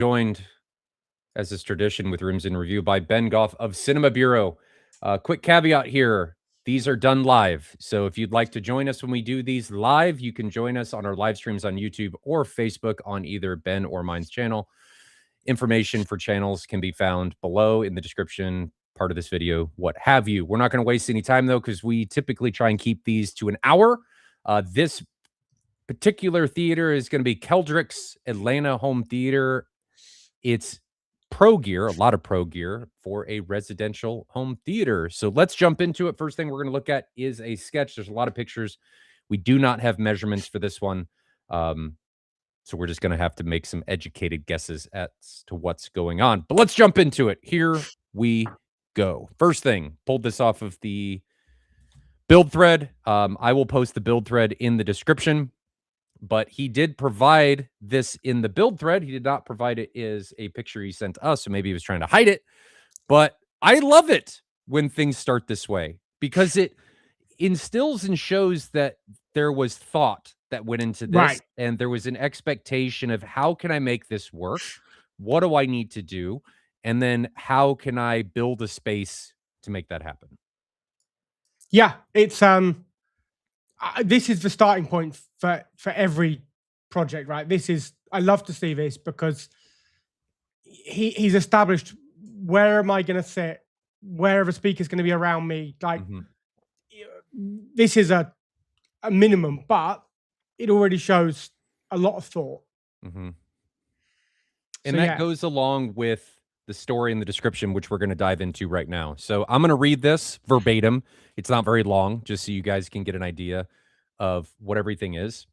Joined, as is tradition with Rooms in Review, by Ben Goff of Cinema Bureau. Quick caveat here. These are done live. So if you'd like to join us when we do these live, you can join us on our live streams on YouTube or Facebook on either Ben or mine's channel. Information for channels can be found below in the description part of this video, what have you. We're not going to waste any time, though, because we typically try and keep these to an hour. This particular theater is going to be Kelderek's Atlanta Home Theater. It's pro gear, a lot of pro gear for a residential home theater. So let's jump into it. First thing we're going to look at is a sketch. There's a lot of pictures. We do not have measurements for this one. So we're just going to have to make some educated guesses as to what's going on. But let's jump into it. Here we go. First thing, pulled this off of the build thread. I will post the build thread in the description. But he did provide this in the build thread. He did not provide it as a picture he sent us, so maybe he was trying to hide it. But I love it when things start this way because it instills and shows that there was thought that went into this, Right. and there was an expectation of how can I make this work? What do I need to do? And then how can I build a space to make that happen? Yeah, it's this is the starting point for every project, right? I love to see this because he's established where am I going to sit, where are the speakers going to be around me. Like this is a minimum, but it already shows a lot of thought. And that goes along with the story in the description, which we're going to dive into right now. So I'm going to read this verbatim. It's not very long, just so you guys can get an idea of what everything is.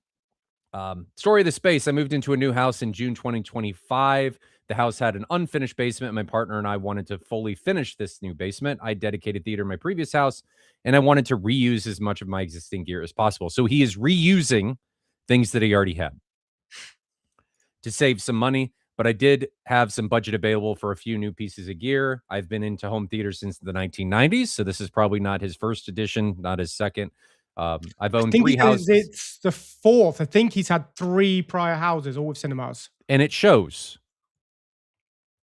Story of the space. I moved into a new house in June 2025. The house had an unfinished basement. My partner and I wanted to fully finish this new basement. I dedicated theater in my previous house, and I wanted to reuse as much of my existing gear as possible. So he is reusing things that he already had to save some money. But I did have some budget available for a few new pieces of gear. I've been into home theater since the 1990s, so this is probably not his first edition, not his second. I've owned 3 houses. It's the 4th. I think he's had 3 prior houses, all with cinemas. And it shows.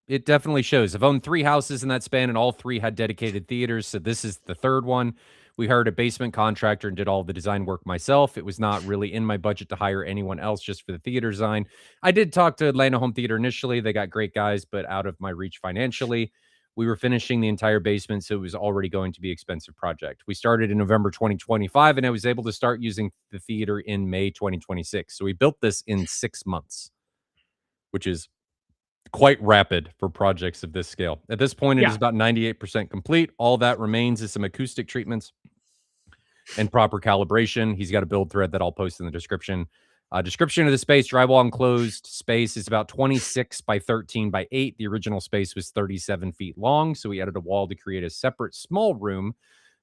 It definitely shows. I've owned 3 houses in that span, and all 3 had dedicated theaters, so this is the 3rd one. We hired a basement contractor and did all the design work myself. It was not really in my budget to hire anyone else just for the theater design. I did talk to Atlanta Home Theater initially. They got great guys, but out of my reach financially. We were finishing the entire basement, so it was already going to be an expensive project. We started in November 2025, and I was able to start using the theater in May 2026. So we built this in 6 months, which is quite rapid for projects of this scale. At this point, it is about 98% complete. All that remains is some acoustic treatments and proper calibration. He's got a build thread that I'll post in the description. Description of the space: drywall enclosed space is about 26 by 13 by 8. The original space was 37 feet long, so we added a wall to create a separate small room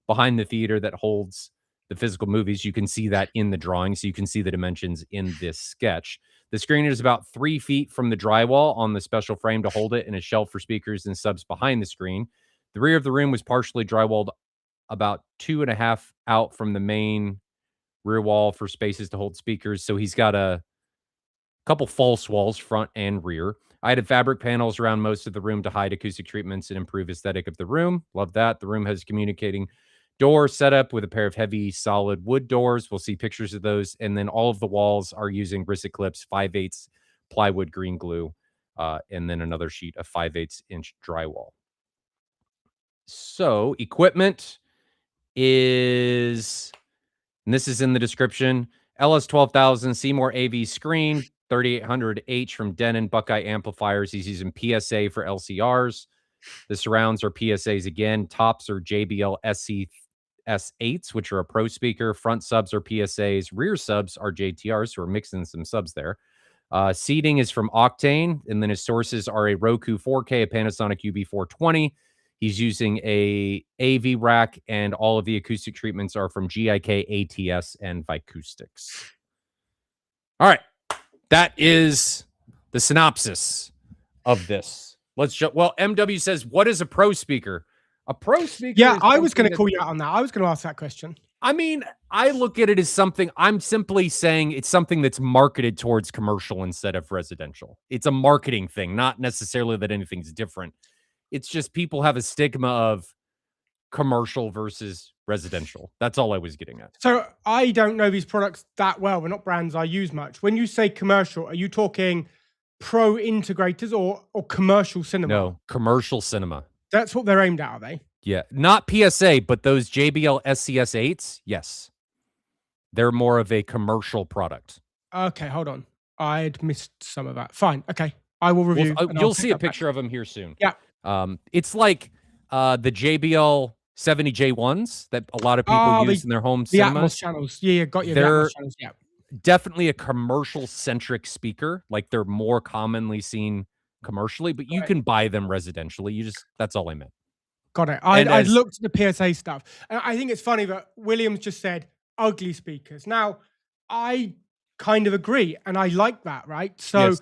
behind the theater that holds the physical movies. You can see that in the drawing, so you can see the dimensions in this sketch. The screen is about 3 feet from the drywall on the special frame to hold it, and a shelf for speakers and subs behind the screen. The rear of the room was partially drywalled about 2.5 out from the main rear wall for spaces to hold speakers. So he's got a couple false walls, front and rear. I added fabric panels around most of the room to hide acoustic treatments and improve aesthetic of the room. Love that. The room has communicating door setup with a pair of heavy solid wood doors. We'll see pictures of those. And then all of the walls are using Risit Clips 5/8 plywood green glue, and then another sheet of 5/8 inch drywall. So equipment is, and this is in the description, LS 12,000 Seymour AV screen, 3800H from Denon Buckeye amplifiers. He's using PSA for LCRs. The surrounds are PSAs again. Tops are JBL SC-S8s, which are a pro speaker. Front subs are PSAs. Rear subs are JTRs, so we're mixing some subs there. Seating is from Octane, and then his sources are a Roku 4K, a Panasonic UB420. He's using a AV rack, and all of the acoustic treatments are from GIK, ATS, and Vicoustics. All right. That is the synopsis of this. Let's jump. Well, MW says, what is a pro speaker? A pro speaker. Yeah, I was going to call you out on that. I was going to ask that question. I mean, I look at it as something I'm simply saying it's something that's marketed towards commercial instead of residential. It's a marketing thing, not necessarily that anything's different. It's just people have a stigma of commercial versus residential. That's all I was getting at. So I don't know these products that well. They're not brands I use much. When you say commercial, are you talking pro integrators or commercial cinema? No, commercial cinema. That's what they're aimed at, are they? Yeah, not PSA, but those JBL SCS8s, yes. They're more of a commercial product. Okay, hold on. I'd missed some of that. Fine. Okay. I will review. Well, you'll see a picture of them here soon. Yeah. It's like the JBL 70J1s that a lot of people use in their home cinemas. Atmos channels. Yeah, got you. They're the Atmos channels. Yeah. definitely a commercial-centric speaker. Like, they're more commonly seen commercially, but you can buy them residentially. That's all I meant. Got it. I looked at the PSA stuff. And I think it's funny that Williams just said ugly speakers. Now, I kind of agree, and I like that, right? So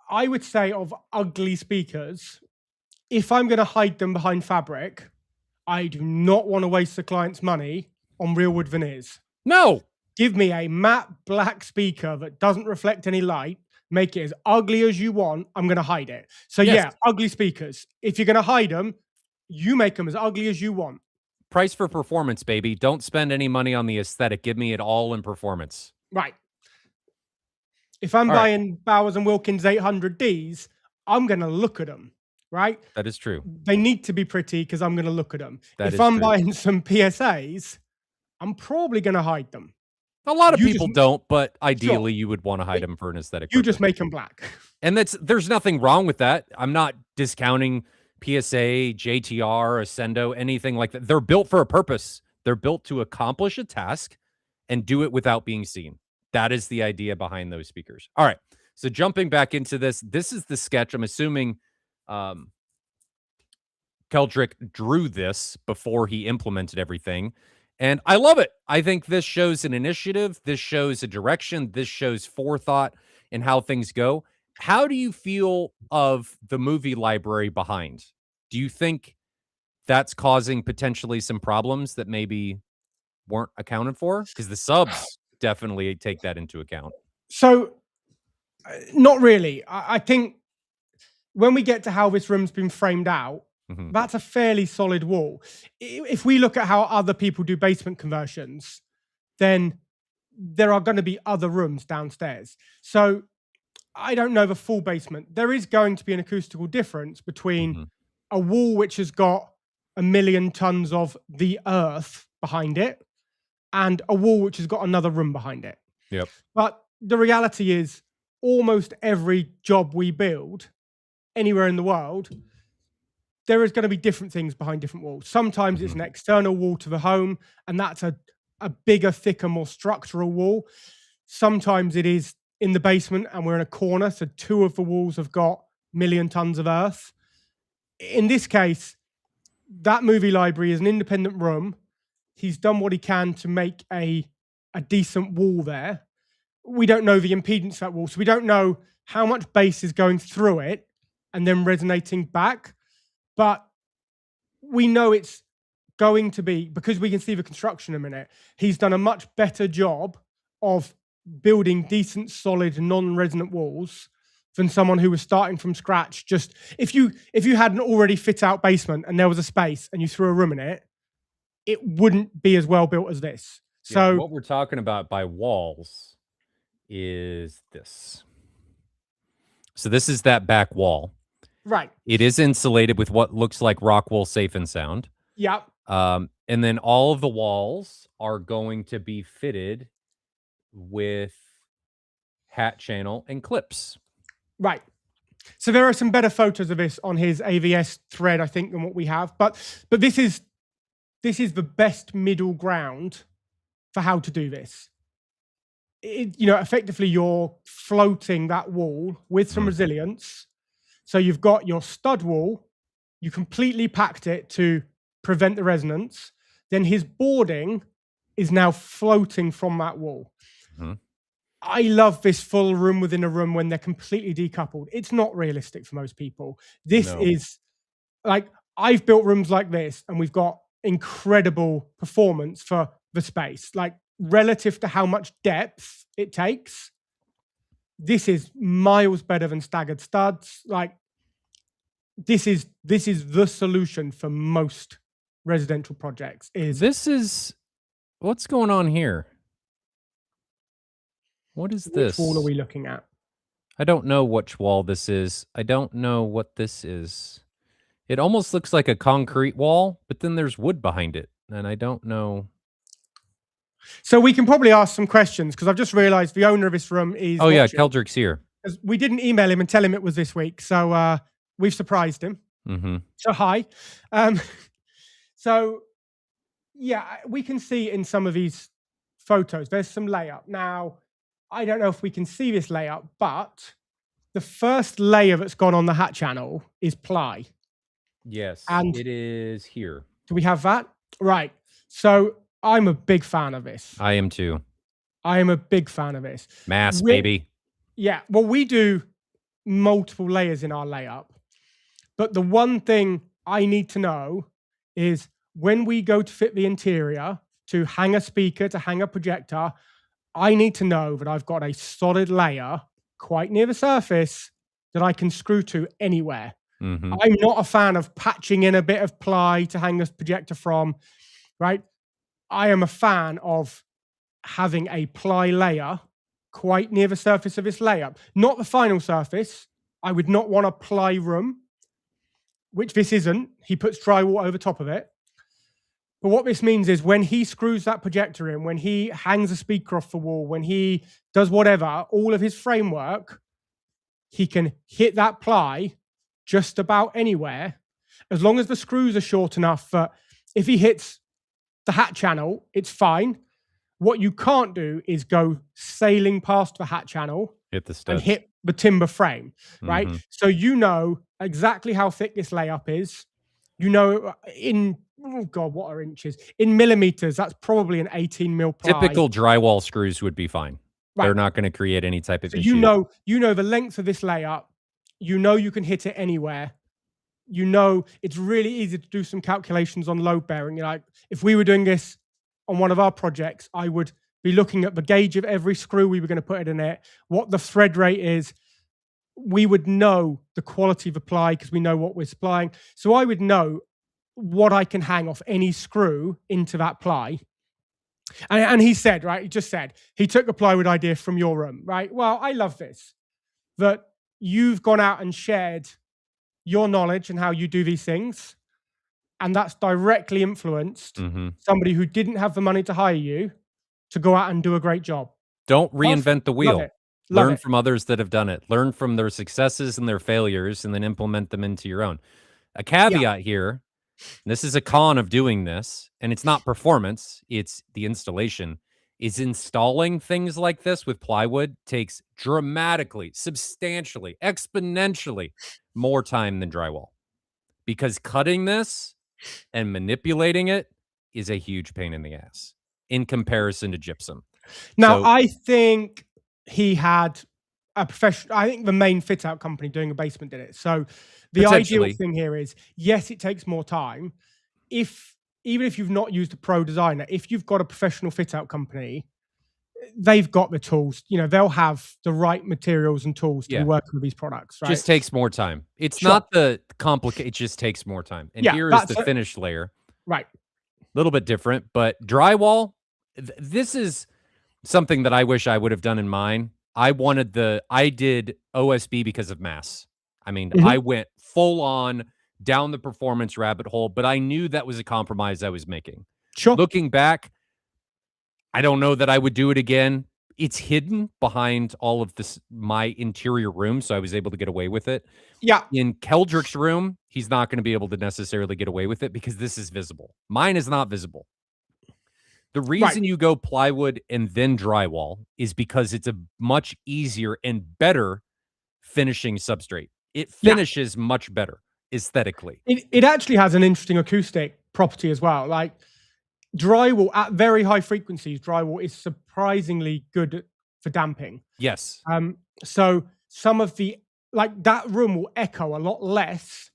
I would say of ugly speakers, if I'm going to hide them behind fabric, I do not want to waste the client's money on real wood veneers. No. Give me a matte black speaker that doesn't reflect any light. Make it as ugly as you want. I'm going to hide it. So yeah, ugly speakers. If you're going to hide them, you make them as ugly as you want. Price for performance, baby. Don't spend any money on the aesthetic. Give me it all in performance. Right. If I'm buying Bowers and Wilkins 800Ds, I'm going to look at them, right? That is true. They need to be pretty because I'm going to look at them. If I'm buying some PSAs, I'm probably going to hide them. A lot of people don't, but ideally you would want to hide them for an aesthetic purpose. Just make them black. And there's nothing wrong with that. I'm not discounting PSA, JTR, Ascendo, anything like that. They're built for a purpose. They're built to accomplish a task and do it without being seen. That is the idea behind those speakers. All right. So jumping back into this is the sketch. I'm assuming Kelderek drew this before he implemented everything. And I love it. I think this shows an initiative. This shows a direction. This shows forethought in how things go. How do you feel of the movie library behind? Do you think that's causing potentially some problems that maybe weren't accounted for? Because the subs definitely take that into account. So, not really. I think when we get to how this room's been framed out, that's a fairly solid wall. If we look at how other people do basement conversions, then there are going to be other rooms downstairs. So I don't know the full basement. There is going to be an acoustical difference between a wall which has got 1 million tons of the earth behind it and a wall which has got another room behind it. Yep. But the reality is almost every job we build anywhere in the world, there is going to be different things behind different walls. Sometimes it's an external wall to the home, and that's a bigger, thicker, more structural wall. Sometimes it is in the basement and we're in a corner, so 2 of the walls have got 1 million tons of earth. In this case, that movie library is an independent room. He's done what he can to make a decent wall there. We don't know the impedance of that wall, so we don't know how much bass is going through it and then resonating back. But we know it's going to be, because we can see the construction in a minute, he's done a much better job of building decent, solid, non-resonant walls than someone who was starting from scratch. Just if you had an already fit out basement and there was a space and you threw a room in it, it wouldn't be as well built as this. So what we're talking about by walls is this. So this is that back wall. Right. It is insulated with what looks like rock wool safe and sound. Yeah. And then all of the walls are going to be fitted with hat channel and clips. Right. So there are some better photos of this on his AVS thread, I think, than what we have. But this is the best middle ground for how to do this. Effectively, you're floating that wall with some resilience. So you've got your stud wall, you completely packed it to prevent the resonance. Then his boarding is now floating from that wall. I love this full room within a room when they're completely decoupled. It's not realistic for most people. This is like, I've built rooms like this and we've got incredible performance for the space. Like, relative to how much depth it takes, this is miles better than staggered studs. Like, this is the solution for most residential projects. What's going on here? What is Which wall are this? we looking at? I don't know which wall this is. I don't know what this is. It almost looks like a concrete wall, but then there's wood behind it, and I don't know. So we can probably ask some questions, because I've just realized the owner of this room is Oh, yeah, watching. Kelderek's here. 'Cause we didn't email him and tell him it was this week, so we've surprised him. Mm-hmm. So hi. So yeah, we can see in some of these photos there's some layup. Now, I don't know if we can see this layup, but the first layer that's gone on the hat channel is ply. Yes, And it is here. do we have that? Right. So I'm a big fan of this. I am too. I am a big fan of this. Mass, baby. Yeah. Well, we do multiple layers in our layup. But the one thing I need to know is, when we go to fit the interior, to hang a speaker, to hang a projector, I need to know that I've got a solid layer quite near the surface that I can screw to anywhere. Mm-hmm. I'm not a fan of patching in a bit of ply to hang a projector from, right? I am a fan of having a ply layer quite near the surface of this layup. Not the final surface. I would not want a ply room, which this isn't. He puts drywall over top of it. But what this means is, when he screws that projector in, when he hangs a speaker off the wall, when he does whatever, all of his framework, he can hit that ply just about anywhere, as long as the screws are short enough that if he hits the hat channel, it's fine. What you can't do is go sailing past the hat channel Hit the studs. and hit the timber frame, right? Mhm. So you know exactly how thick this layup is. You know, in, oh God, what are inches? In millimeters, that's probably an 18 mil ply. Typical drywall screws would be fine. Right. They're not going to create any type of So issue. you know the length of this layup. You know you can hit it anywhere. You know it's really easy to do some calculations on load bearing. You're like, if we were doing this on one of our projects, I would be looking at the gauge of every screw we were going to put it in it, what the thread rate is. We would know the quality of the ply because we know what we're supplying. So I would know what I can hang off any screw into that ply. And he said, right, he just said, he took a plywood idea from your room, right? Well, I love this, that you've gone out and shared your knowledge and how you do these things. And that's directly influenced somebody who didn't have the money to hire you to go out and do a great job. Don't reinvent the wheel. Love it. Learn from others that have done it. Learn from their successes and their failures, and then implement them into your own. A caveat here, this is a con of doing this, and it's not performance, it's the installation, is installing things like this with plywood takes dramatically, substantially, exponentially more time than drywall. Because cutting this and manipulating it is a huge pain in the ass in comparison to gypsum. Now, I think he had a professional, I think the main fit out company doing a basement did it. So the ideal thing here is, yes, it takes more time. Even if you've not used a pro designer, if you've got a professional fit out company, they've got the tools. You know, they'll have the right materials and tools to be working with these products. Right? Just takes more time. It's not the complicated. It just takes more time. And here is the finished layer. Right. A little bit different, but drywall. This is something that I wish I would have done in mine. I did OSB because of mass. I mean, I went full on down the performance rabbit hole, but I knew that was a compromise I was making. Sure. Looking back, I don't know that I would do it again. It's hidden behind all of this, my interior room, so I was able to get away with it. Yeah. In Kelderek's room, he's not going to be able to necessarily get away with it because this is visible. Mine is not visible. The reason you go plywood and then drywall is because it's a much easier and better finishing substrate. It finishes much better aesthetically. It actually has an interesting acoustic property as well. Like, drywall at very high frequencies, drywall is surprisingly good for damping. Yes. So some of the, like, that room will echo a lot less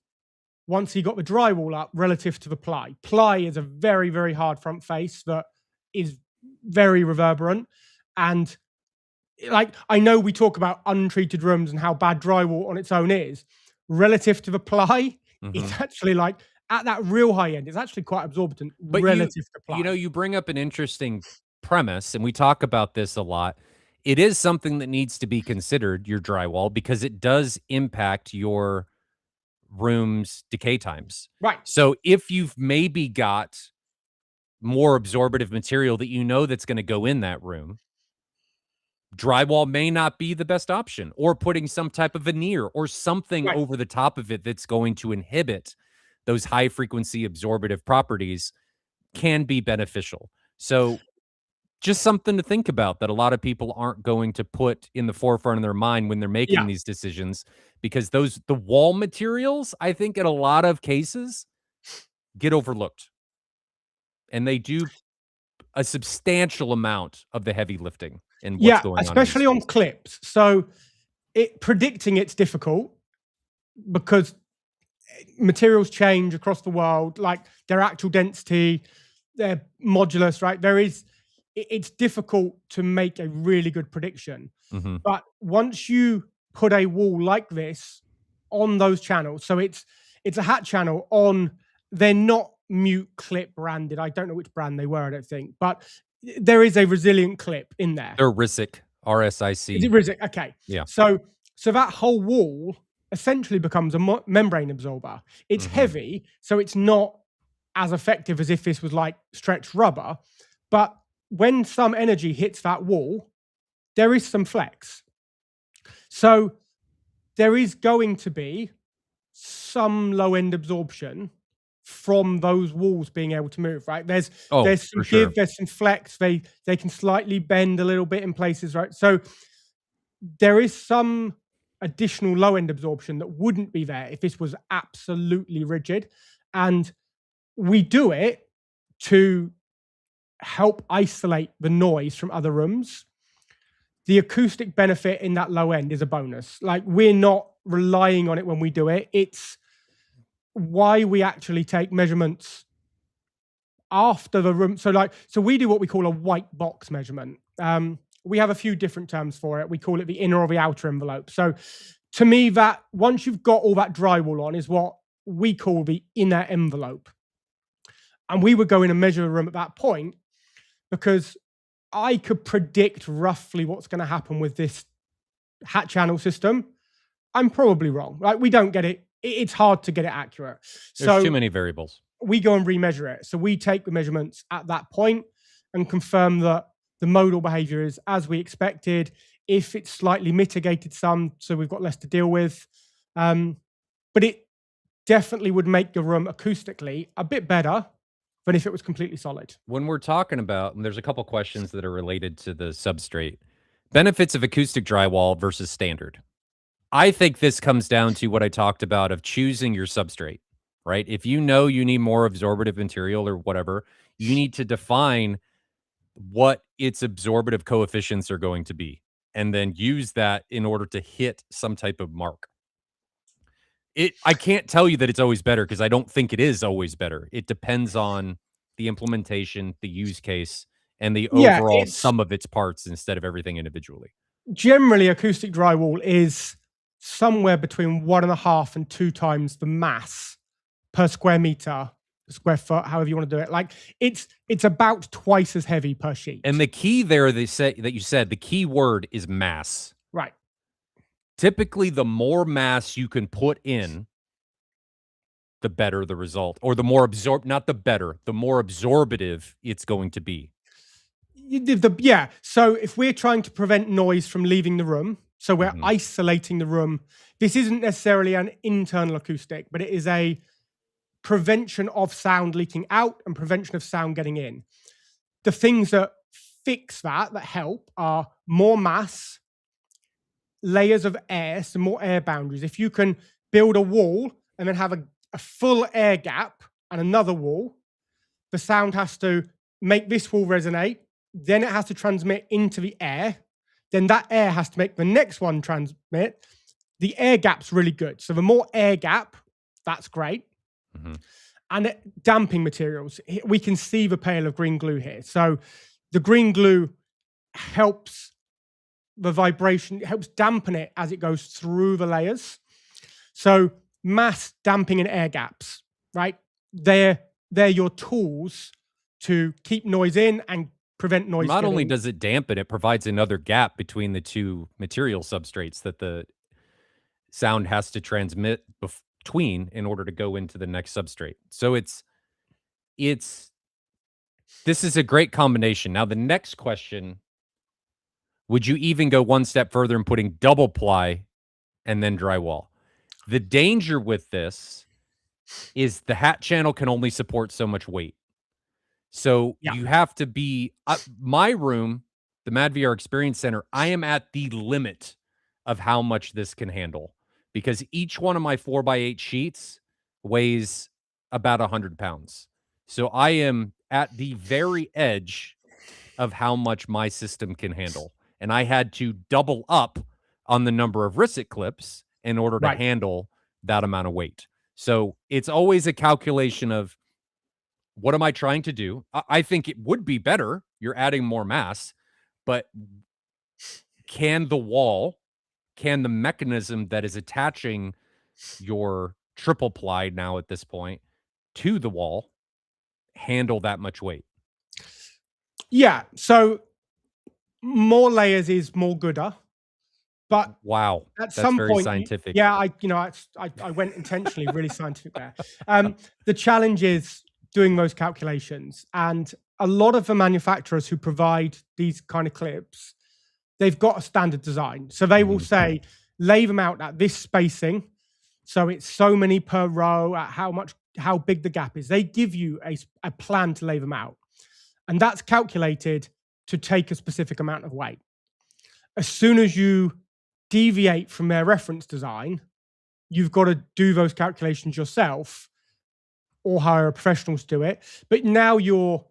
once he got the drywall up relative to the ply. Ply is a very, very hard front face that is very reverberant. And like, I know we talk about untreated rooms and how bad drywall on its own is. Relative to the ply, it's actually like at that real high end, it's actually quite absorbent But relative to ply. you bring up an interesting premise, and we talk about this a lot. It is something that needs to be considered, your drywall, because it does impact your room's decay times. Right. So if you've maybe got more absorbative material that you know that's going to go in that room, drywall may not be the best option, or putting some type of veneer or something Right. over the top of it that's going to inhibit those high frequency absorbative properties can be beneficial. So just something to think about that a lot of people aren't going to put in the forefront of their mind when they're making Yeah. these decisions, because the wall materials, I think in a lot of cases get overlooked, and they do a substantial amount of the heavy lifting in what's Yeah, going on in the especially on space. clips. So predicting it's difficult because materials change across the world, like their actual density, their modulus, right? It's difficult to make a really good prediction. Mhm. But once you put a wall like this on those channels, so it's a hat channel on, they're not Mute Clip branded. I don't know which brand they were, I don't think, but there is a resilient clip in there. They're RISC, RSIC. Is it resilient? Okay. Yeah. So that whole wall essentially becomes a membrane absorber. It's heavy, so it's not as effective as if this was like stretched rubber. But when some energy hits that wall, there is some flex. So there is going to be some low end absorption from those walls being able to move, right? There's some give, there's some flex. They can slightly bend a little bit in places, right? So there is some additional low end absorption that wouldn't be there if this was absolutely rigid. And we do it to help isolate the noise from other rooms. The acoustic benefit in that low end is a bonus. Like, we're not relying on it when we do it. It's why we actually take measurements after the room. So we do what we call a white box measurement. We have a few different terms for it. We call it the inner or the outer envelope. So to me, that once you've got all that drywall on is what we call the inner envelope. And we would go in and measure the room at that point, because I could predict roughly what's going to happen with this hat channel system. I'm probably wrong. Like, we don't get it. It's hard to get it accurate. There's too many variables. We go and remeasure it. So we take the measurements at that point and confirm that the modal behavior is as we expected. If it's slightly mitigated some, so we've got less to deal with. But it definitely would make the room acoustically a bit better than if it was completely solid. When we're talking about, and there's a couple questions that are related to the substrate, benefits of acoustic drywall versus standard. I think this comes down to what I talked about of choosing your substrate, right? If you know you need more absorbative material or whatever, you need to define what its absorbative coefficients are going to be, and then use that in order to hit some type of mark. I can't tell you that it's always better, because I don't think it is always better. It depends on the implementation, the use case, and the overall sum of its parts instead of everything individually. Generally, acoustic drywall is somewhere between 1.5 and 2 times the mass per square meter, square foot, however you want to do it. Like, it's about twice as heavy per sheet. And the key there, they say that you said, the key word is mass. Right. Typically, the more mass you can put in, the better the result, or the more the more absorbative it's going to be. Yeah. So if we're trying to prevent noise from leaving the room, so we're isolating the room, this isn't necessarily an internal acoustic, but it is a prevention of sound leaking out and prevention of sound getting in. The things that fix that help are more mass, layers of air, some more air boundaries. If you can build a wall and then have a full air gap and another wall, the sound has to make this wall resonate, then it has to transmit into the air, then that air has to make the next one transmit. The air gap's really good. So the more air gap, that's great. And damping materials, we can see the pale of green glue here. So the green glue helps the vibration, helps dampen it as it goes through the layers. So mass damping and air gaps, right? They're your tools to keep noise in and prevent noise. Not only does it dampen, it provides another gap between the two material substrates that the sound has to transmit between in order to go into the next substrate. So it's this is a great combination. Now the next question, would you even go one step further in putting double ply and then drywall? The danger with this is the hat channel can only support so much weight. So you have to be my room, the MadVR Experience Center, I am at the limit of how much this can handle because each one of my 4x8 sheets weighs about 100 pounds. So I am at the very edge of how much my system can handle. And I had to double up on the number of Risset clips in order to handle that amount of weight. So it's always a calculation of what am I trying to do? I think it would be better. You're adding more mass, but can the mechanism that is attaching your triple ply now at this point to the wall handle that much weight? Yeah. So more layers is more gooder. But wow, at some very point, scientific. I went intentionally really scientific there. The challenge is doing those calculations, and a lot of the manufacturers who provide these kind of clips, they've got a standard design, so they will say lay them out at this spacing, so it's so many per row at how big the gap is. They give you a plan to lay them out, and that's calculated to take a specific amount of weight. As soon as you deviate from their reference design, you've got to do those calculations yourself or hire a professional to do it. But now you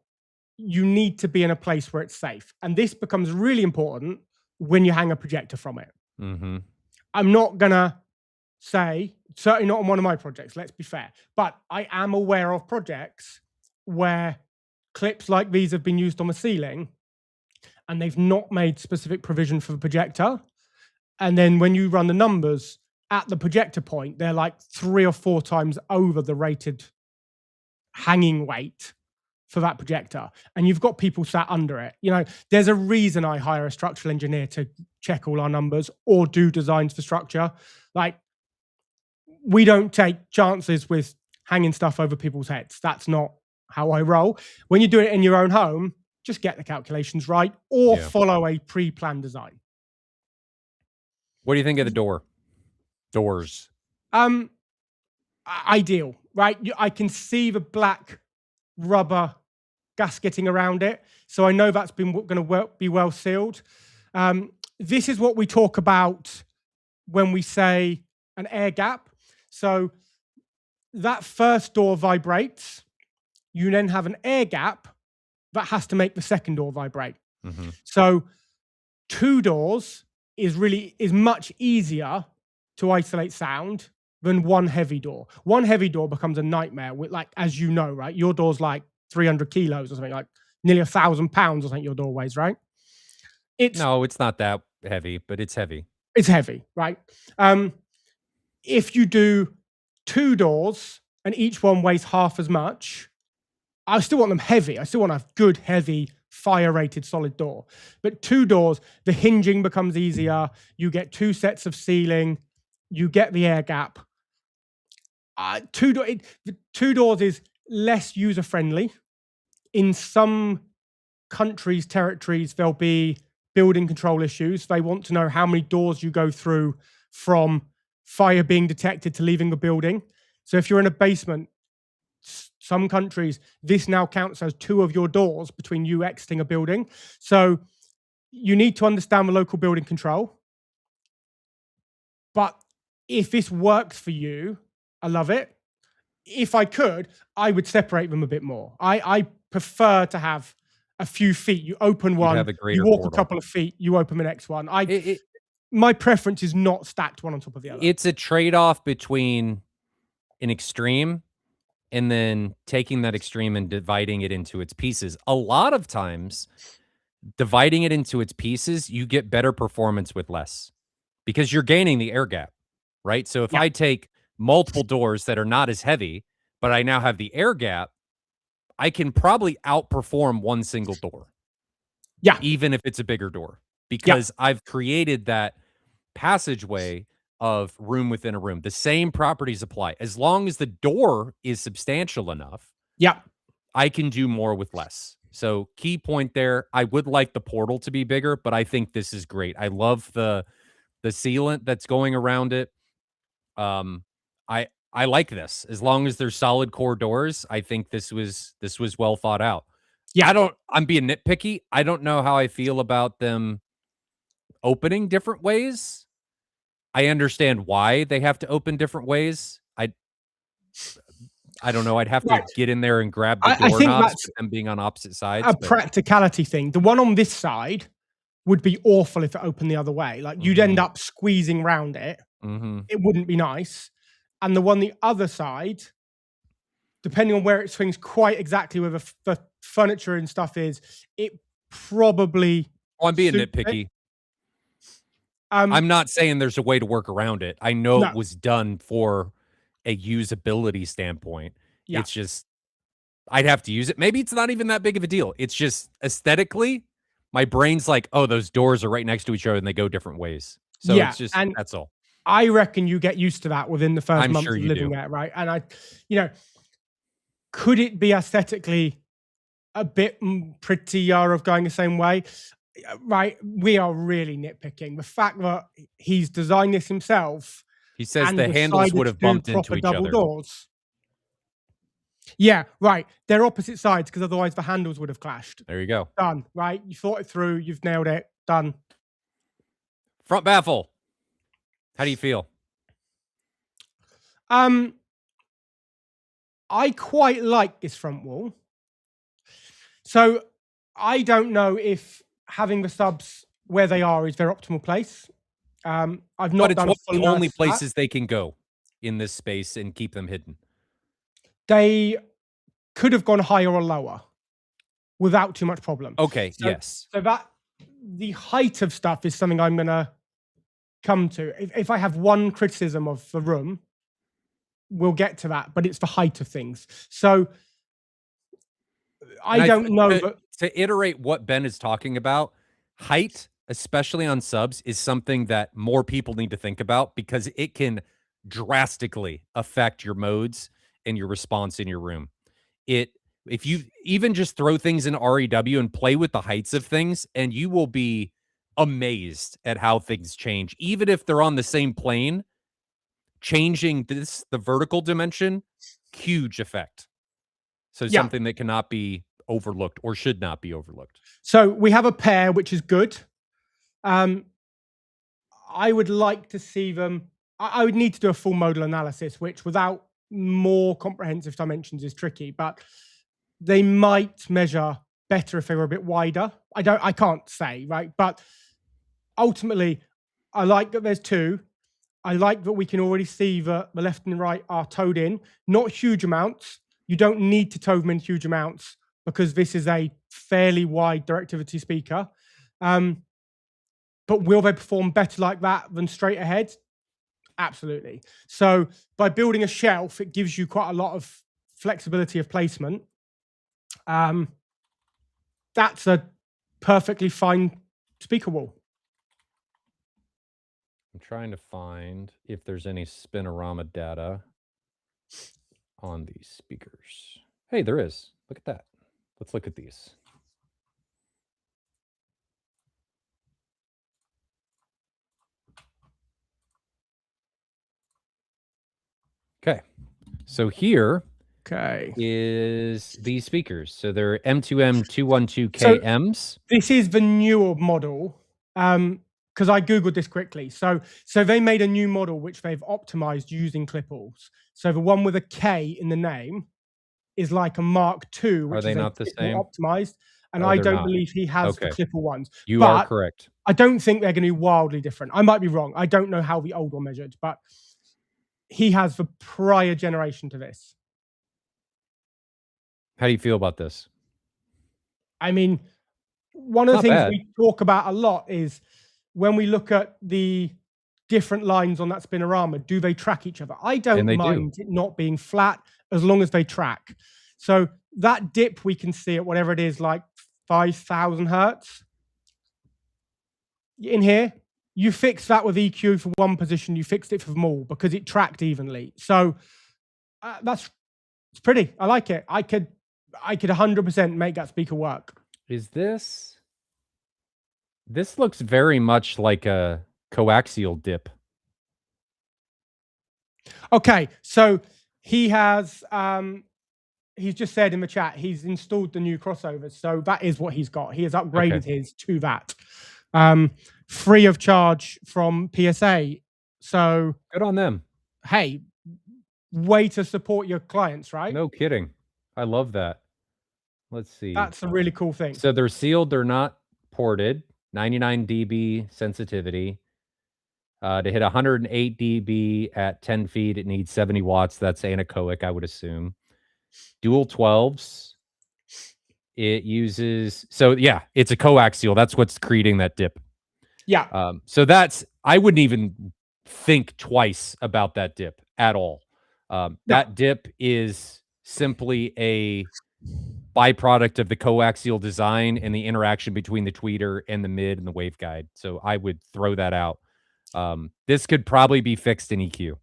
need to be in a place where it's safe. And this becomes really important when you hang a projector from it. I'm not going to say, certainly not on one of my projects, let's be fair, but I am aware of projects where clips like these have been used on the ceiling and they've not made specific provision for the projector. And then when you run the numbers at the projector point, they're like 3 or 4 times over the rated hanging weight for that projector. And you've got people sat under it. You know, there's a reason I hire a structural engineer to check all our numbers or do designs for structure. Like, we don't take chances with hanging stuff over people's heads. That's not how I roll. When you do it in your own home, just get the calculations right or follow a pre-planned design. What do you think of the doors? Ideal, right? I can see the black rubber gasketing around it, so I know that's been going to be well sealed. This is what we talk about when we say an air gap. So that first door vibrates. You then have an air gap that has to make the second door vibrate. So 2 doors is much easier to isolate sound than 1 heavy door. 1 heavy door becomes a nightmare with, like, as you know, right? Your door's like 300 kilos or something, like nearly 1,000 pounds or something your door weighs, right? No, it's not that heavy, but it's heavy. It's heavy, right? If you do 2 doors and each one weighs half as much, I still want them heavy. I still want a good, heavy, fire-rated solid door. But 2 doors, the hinging becomes easier. You get 2 sets of ceiling. You get the air gap. 2 doors is less user-friendly. In some countries, territories, there'll be building control issues. They want to know how many doors you go through from fire being detected to leaving the building. So if you're in a basement, some countries, this now counts as 2 of your doors between you exiting a building. So you need to understand the local building control. But if this works for you, I love it. If I could, I would separate them a bit more. I prefer to have a few feet. You open one, you walk a couple of feet, you open the next one. My preference is not stacked one on top of the other. It's a trade-off between an extreme and then taking that extreme and dividing it into its pieces. A lot of times, dividing it into its pieces, you get better performance with less because you're gaining the air gap, right? So if Yeah. I take multiple doors that are not as heavy, but I now have the air gap, I can probably outperform one single door, Yeah. even if it's a bigger door, Yeah. because I've created that passageway of room within a room. The same properties apply. As long as the door is substantial enough, Yeah. I can do more with less. So key point there. I would like the portal to be bigger, but I think this is great. I love the sealant that's going around it. Um, I like this. As long as there's solid core doors, I think this was well thought out. Yeah. I'm being nitpicky. I don't know how I feel about them opening different ways. I understand why they have to open different ways. I don't know. I'd have to Right. get in there and grab the I think doorknobs that's with them being on opposite a sides, but practicality thing. The one on this side would be awful if it opened the other way. Like you'd end mhm, up squeezing round it. mhm. It wouldn't be nice. And the one the other side, depending on where it swings quite exactly where the furniture and stuff is, it probably Oh, I'm being suits it. nitpicky. Um, I'm not saying there's a way to work around it. I know it no, was done for a usability standpoint. yeah, It's just I'd have to use it. Maybe it's not even that big of a deal. It's just aesthetically, my brain's like, "Oh, those doors are right next to each other and they go different ways." So yeah. it's just And that's all. I reckon you get used to that within the first I'm month sure of you living do. there, right? And you know, could it be aesthetically a bit prettier of going the same way? Right, we are really nitpicking. The fact that he's designed this himself He says and the handles decided would to have do bumped into proper each double other. doors. Yeah, right. They're opposite sides because otherwise the handles would have clashed. There you go. Done, right? You thought it through, you've nailed it, done. Front baffle. How do you feel? Um, I quite like this front wall. So I don't know if having the subs where they are is their optimal place. I've But not it's done a one full of the only analysis of that. places they can go in this space and keep them hidden. They could have gone higher or lower without too much problem. Okay, So, yes. so that the height of stuff is something I'm gonna come to. If I have one criticism of the room, we'll get to that, but it's the height of things. So And I I don't think know, to but to iterate what Ben is talking about, height, especially on subs, is something that more people need to think about because it can drastically affect your modes and your response in your room. It if you even just throw things in REW and play with the heights of things, and you will be amazed at how things change. Even if they're on the same plane, changing the vertical dimension, huge effect. So yeah. something that cannot be overlooked or should not be overlooked. So we have a pair, which is good. Um, I would like to see them. I would need to do a full modal analysis, which without more comprehensive dimensions is tricky, but they might measure better if they were a bit wider. I can't say, right? But ultimately, I like that there's two. I like that we can already see that the left and right are towed in, not huge amounts. You don't need to tow them in huge amounts because this is a fairly wide directivity speaker. But will they perform better like that than straight ahead? Absolutely. So by building a shelf, it gives you quite a lot of flexibility of placement. That's a perfectly fine speaker wall. I'm trying to find if there's any spinorama data on these speakers. Hey, there is. Look at that. Let's look at these. Okay. So here Okay. is these speakers. So they're M2M So 212KMs. this is the newer model. Because I googled this quickly. So they made a new model which they've optimized using clippals. So the one with a K in the name is like a Mark II, Are which they is a not the bit more same? optimized. And Oh, I they're don't not. believe he has the Okay. clipper ones. You are But correct. I don't think they're going to be wildly different. I might be wrong. I don't know how the old one measured, but he has the prior generation to this. How do you feel about this? I mean, one of the Not things bad. we talk about a lot is when we look at the different lines on that spinorama, do they track each other? I don't And they do. mind it not being flat as long as they track. So that dip we can see at whatever it is, like 5,000 hertz in here. You fix that with EQ for one position, you fixed it for them all because it tracked evenly. So it's pretty. I like it. I could 100% make that speaker work. Is this looks very much like a coaxial dip. Okay, so he has he's just said in the chat he's installed the new crossovers, so that is what he's got. He has upgraded his to that, free of charge from PSA. So good on them. Hey, way to support your clients, right? No kidding. I love that. Let's see. That's a really cool thing. So they're sealed. They're not ported. 99 dB sensitivity. To hit 108 dB at 10 feet, it needs 70 watts. That's anechoic, I would assume. Dual 12s. It uses, so yeah, it's a coaxial. That's what's creating that dip. Yeah. So I wouldn't even think twice about that dip at all. That dip is simply a byproduct of the coaxial design and the interaction between the tweeter and the mid and the waveguide. So I would throw that out. This could probably be fixed in EQ.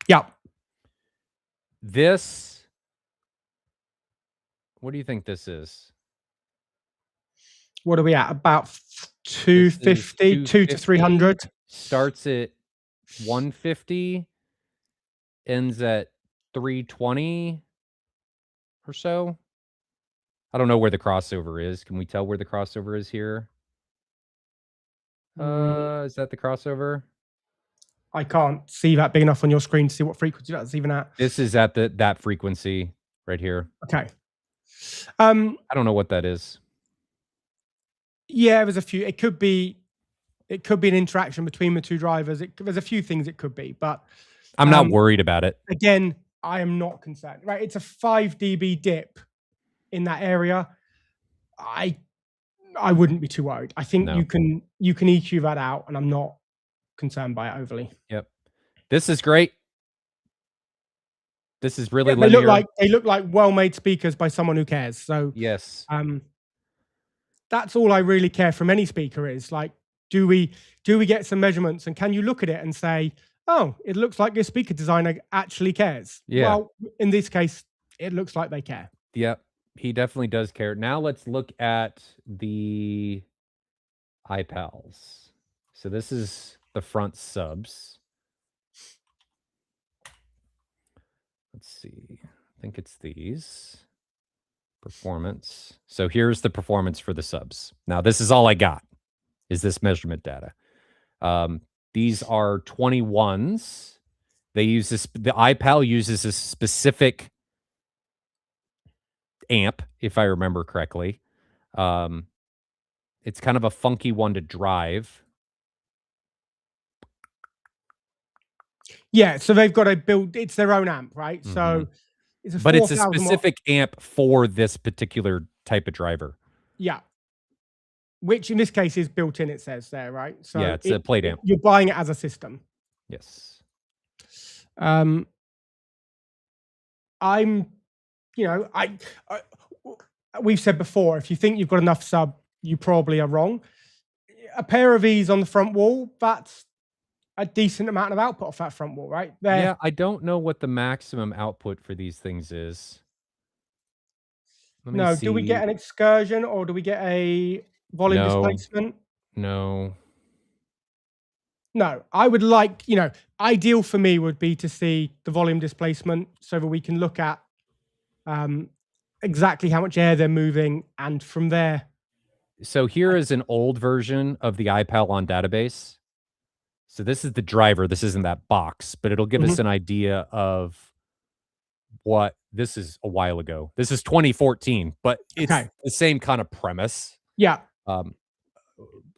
Yeah. This, what do you think this is? What are we at? About 250, 2 to 300. Starts at 150, ends at 320 or so. I don't know where the crossover is. Can we tell where the crossover is here? Is that the crossover? I can't see that big enough on your screen to see what frequency that's even at. This is at that frequency right here. Okay. I don't know what that is. Yeah, there's a few. It could be an interaction between the two drivers. There's a few things it could be, but I'm not worried about it. Again, I am not concerned. Right, it's a 5 dB dip in that area. I wouldn't be too worried. I think you can EQ that out, and I'm not concerned by it overly. Yep. This is great. This is really linear. They look like well-made speakers by someone who cares. So yes. That's all I really care from any speaker is like, do we get some measurements, and can you look at it and say, oh, it looks like this speaker designer actually cares? Yeah. Well, in this case, it looks like they care. Yep. He definitely does care. Now let's look at the iPals. So this is the front subs. Let's see. I think it's these. Performance. So here's the performance for the subs. Now this is all I got, is this measurement data. These are 21s. They use this, the iPal uses a specific amp, if I remember correctly. It's kind of a funky one to drive. Yeah, so they've got to build, it's their own amp, right? Mm-hmm. So it's a specific amp for this particular type of driver. Yeah. Which in this case is built in, it says there, right? So yeah, it's a plate amp. You're buying it as a system. Yes. We've said before, if you think you've got enough sub, you probably are wrong. A pair of these on the front wall, that's a decent amount of output off that front wall, right? Yeah, I don't know what the maximum output for these things is. No, do we get an excursion or do we get a volume displacement? No. No, I would like, ideal for me would be to see the volume displacement so that we can look at exactly how much air they're moving, and from there. So here is an old version of the iPal on database. So this is the driver. This isn't that box, but it'll give us an idea of what this is a while ago. This is 2014, but it's the same kind of premise. Yeah.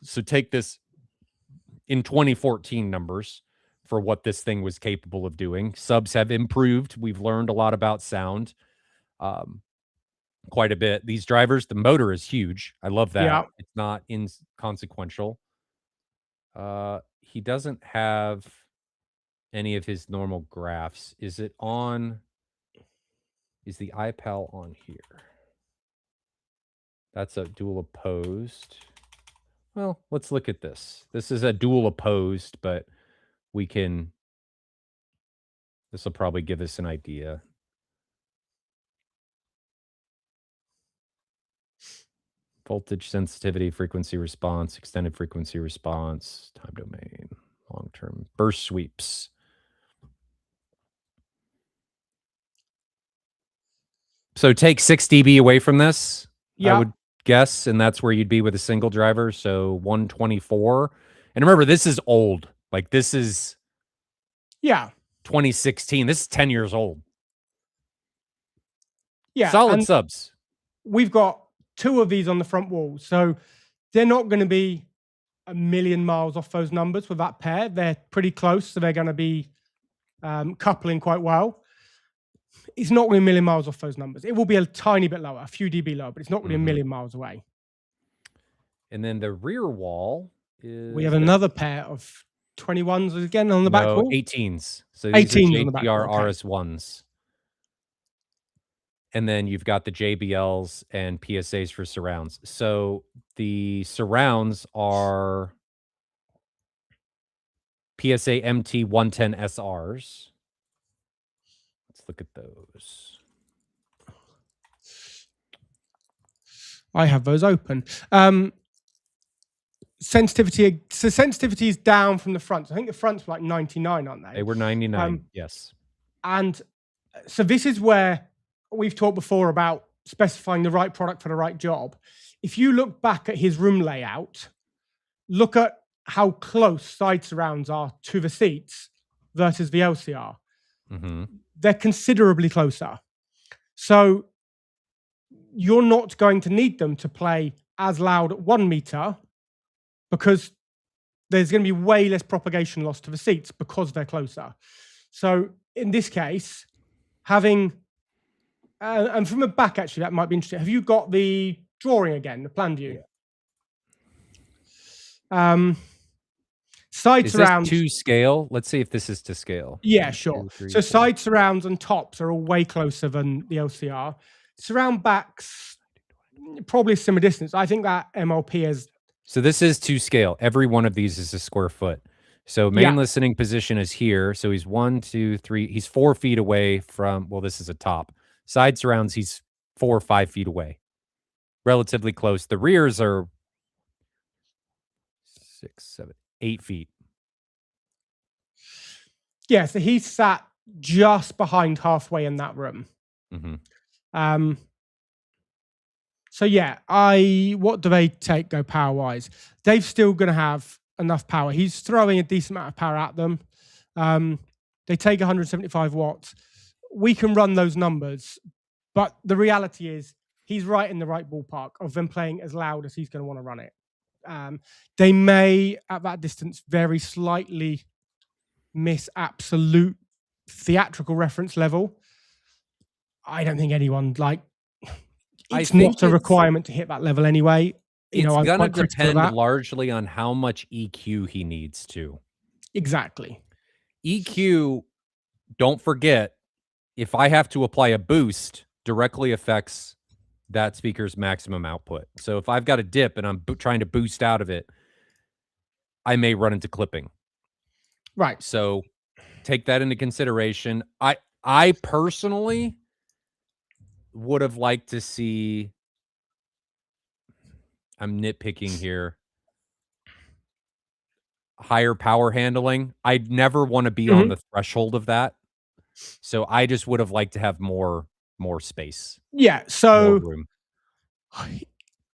So take this in 2014 numbers for what this thing was capable of doing. Subs have improved. We've learned a lot about sound. quite a bit. These drivers, the motor is huge. I love that. Yeah. It's not inconsequential. He doesn't have any of his normal graphs. Is it on? Is the iPal on here? That's a dual opposed. Well, let's look at this. This is a dual opposed, but we can. This will probably give us an idea. Voltage sensitivity, frequency response, extended frequency response, time domain, long-term burst sweeps. So take 6 dB away from this, I would guess, and that's where you'd be with a single driver. So 124. And remember, this is old. Like this is 2016. This is 10 years old. Yeah. Solid subs. We've got 2 of these on the front wall. So they're not going to be a million miles off those numbers with that pair. They're pretty close. So they're going to be coupling quite well. It's not going to be a million miles off those numbers. It will be a tiny bit lower, a few dB lower, but it's not going to be a million miles away. And then the rear wall is... We have another pair of 21s again on the back wall? 18s. So these 18s are on the back wall, JTR okay. RS1s. And then you've got the JBLs and PSAs for surrounds. So the surrounds are PSA MT 110 SRs. Let's look at those. I have those open. Sensitivity. So sensitivity is down from the front. I think the fronts were like 99, aren't they? They were 99, yes. And so this is where we've talked before about specifying the right product for the right job. If you look back at his room layout, look at how close side surrounds are to the seats versus the LCR. They're considerably closer. So you're not going to need them to play as loud at 1 meter because there's going to be way less propagation loss to the seats because they're closer. So in this case, having, and from the back, actually, that might be interesting. Have you got the drawing again, the plan view? Side surrounds. Is this to scale? Let's see if this is to scale. Yeah, sure. 2, 3, so 4. Side surrounds and tops are all way closer than the LCR. Surround backs, probably a similar distance. I think that MLP is... So this is to scale. Every one of these is a square foot. So main listening position is here. So he's 1, 2, 3. He's 4 feet away from, well, this is a top. Side surrounds, he's 4 or 5 feet away. Relatively close. The rears are 6, 7, 8 feet. Yeah, so he's sat just behind halfway in that room. So yeah, what do they go power wise? Dave's still going to have enough power. He's throwing a decent amount of power at them. They take 175 watts. We can run those numbers, but the reality is he's right in the right ballpark of them playing as loud as he's going to want to run it. They may, at that distance, very slightly miss absolute theatrical reference level. I don't think anyone it's not a requirement to hit that level anyway. It's going to depend largely on how much EQ he needs to. Exactly. EQ, don't forget, if I have to apply a boost, directly affects that speaker's maximum output. So if I've got a dip and I'm trying to boost out of it, I may run into clipping. Right. So take that into consideration. I personally would have liked to see, I'm nitpicking here, higher power handling. I'd never want to be on the threshold of that. So I just would have liked to have more space. Yeah, so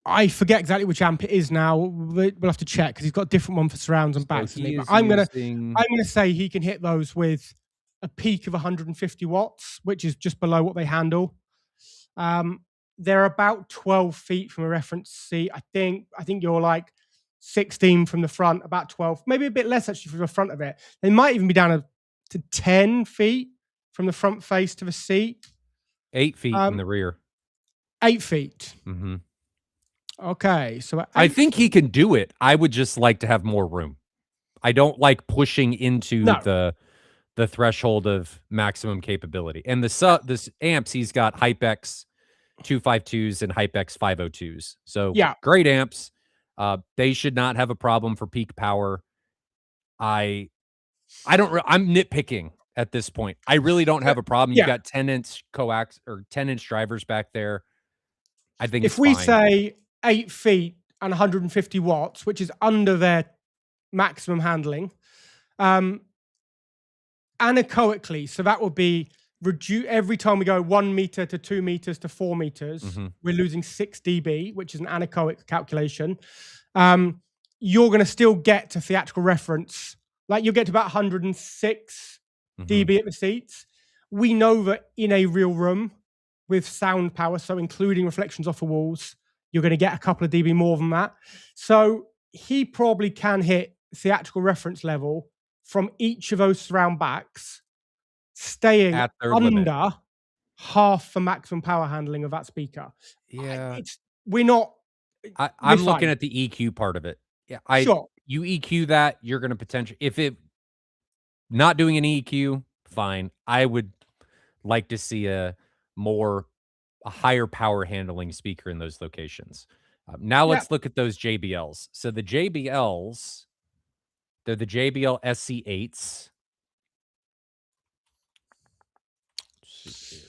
I forget exactly which amp it is now. We'll have to check because he's got a different one for surrounds and backs. But I'm gonna say he can hit those with a peak of 150 watts, which is just below what they handle. They're about 12 feet from a reference seat. I think you're like 16 from the front, about 12, maybe a bit less actually from the front of it. They might even be down to 10 feet from the front face to the seat. 8 feet in the rear. 8 feet. Mm-hmm. Okay, so at I 8 think he feet, can do it. I would just like to have more room. I don't like pushing into no, the threshold of maximum capability. And this amps, he's got HypeX 252s and HypeX 502s. So yeah, great amps. They should not have a problem for peak power. I I'm nitpicking at this point. I really don't have a problem. You've yeah. got 10-inch coax or 10-inch drivers back there. I think If it's we fine. say 8 feet and 150 watts, which is under their maximum handling, um, anechoically, so that would be reduce every time we go 1 meter to 2 meters to 4 meters, Mm-hmm. we're losing 6 dB, which is an anechoic calculation. You're going to still get to theatrical reference, like you'll get to about 106 Mm-hmm. dB at the seats. We know that in a real room with sound power, so including reflections off the walls, you're going to get a couple of dB more than that. So he probably can hit theatrical reference level from each of those surround backs, staying At their limit. under half the maximum power handling of that speaker. Yeah. We're not. We're I'm looking fine. at the EQ part of it. Yeah, Sure. you EQ that, you're gonna potentially, if it not doing an EQ, fine. I would like to see a higher power handling speaker in those locations. Now Yeah. let's look at those JBLs. So the JBLs, they're the JBL SC8s. Let's see here.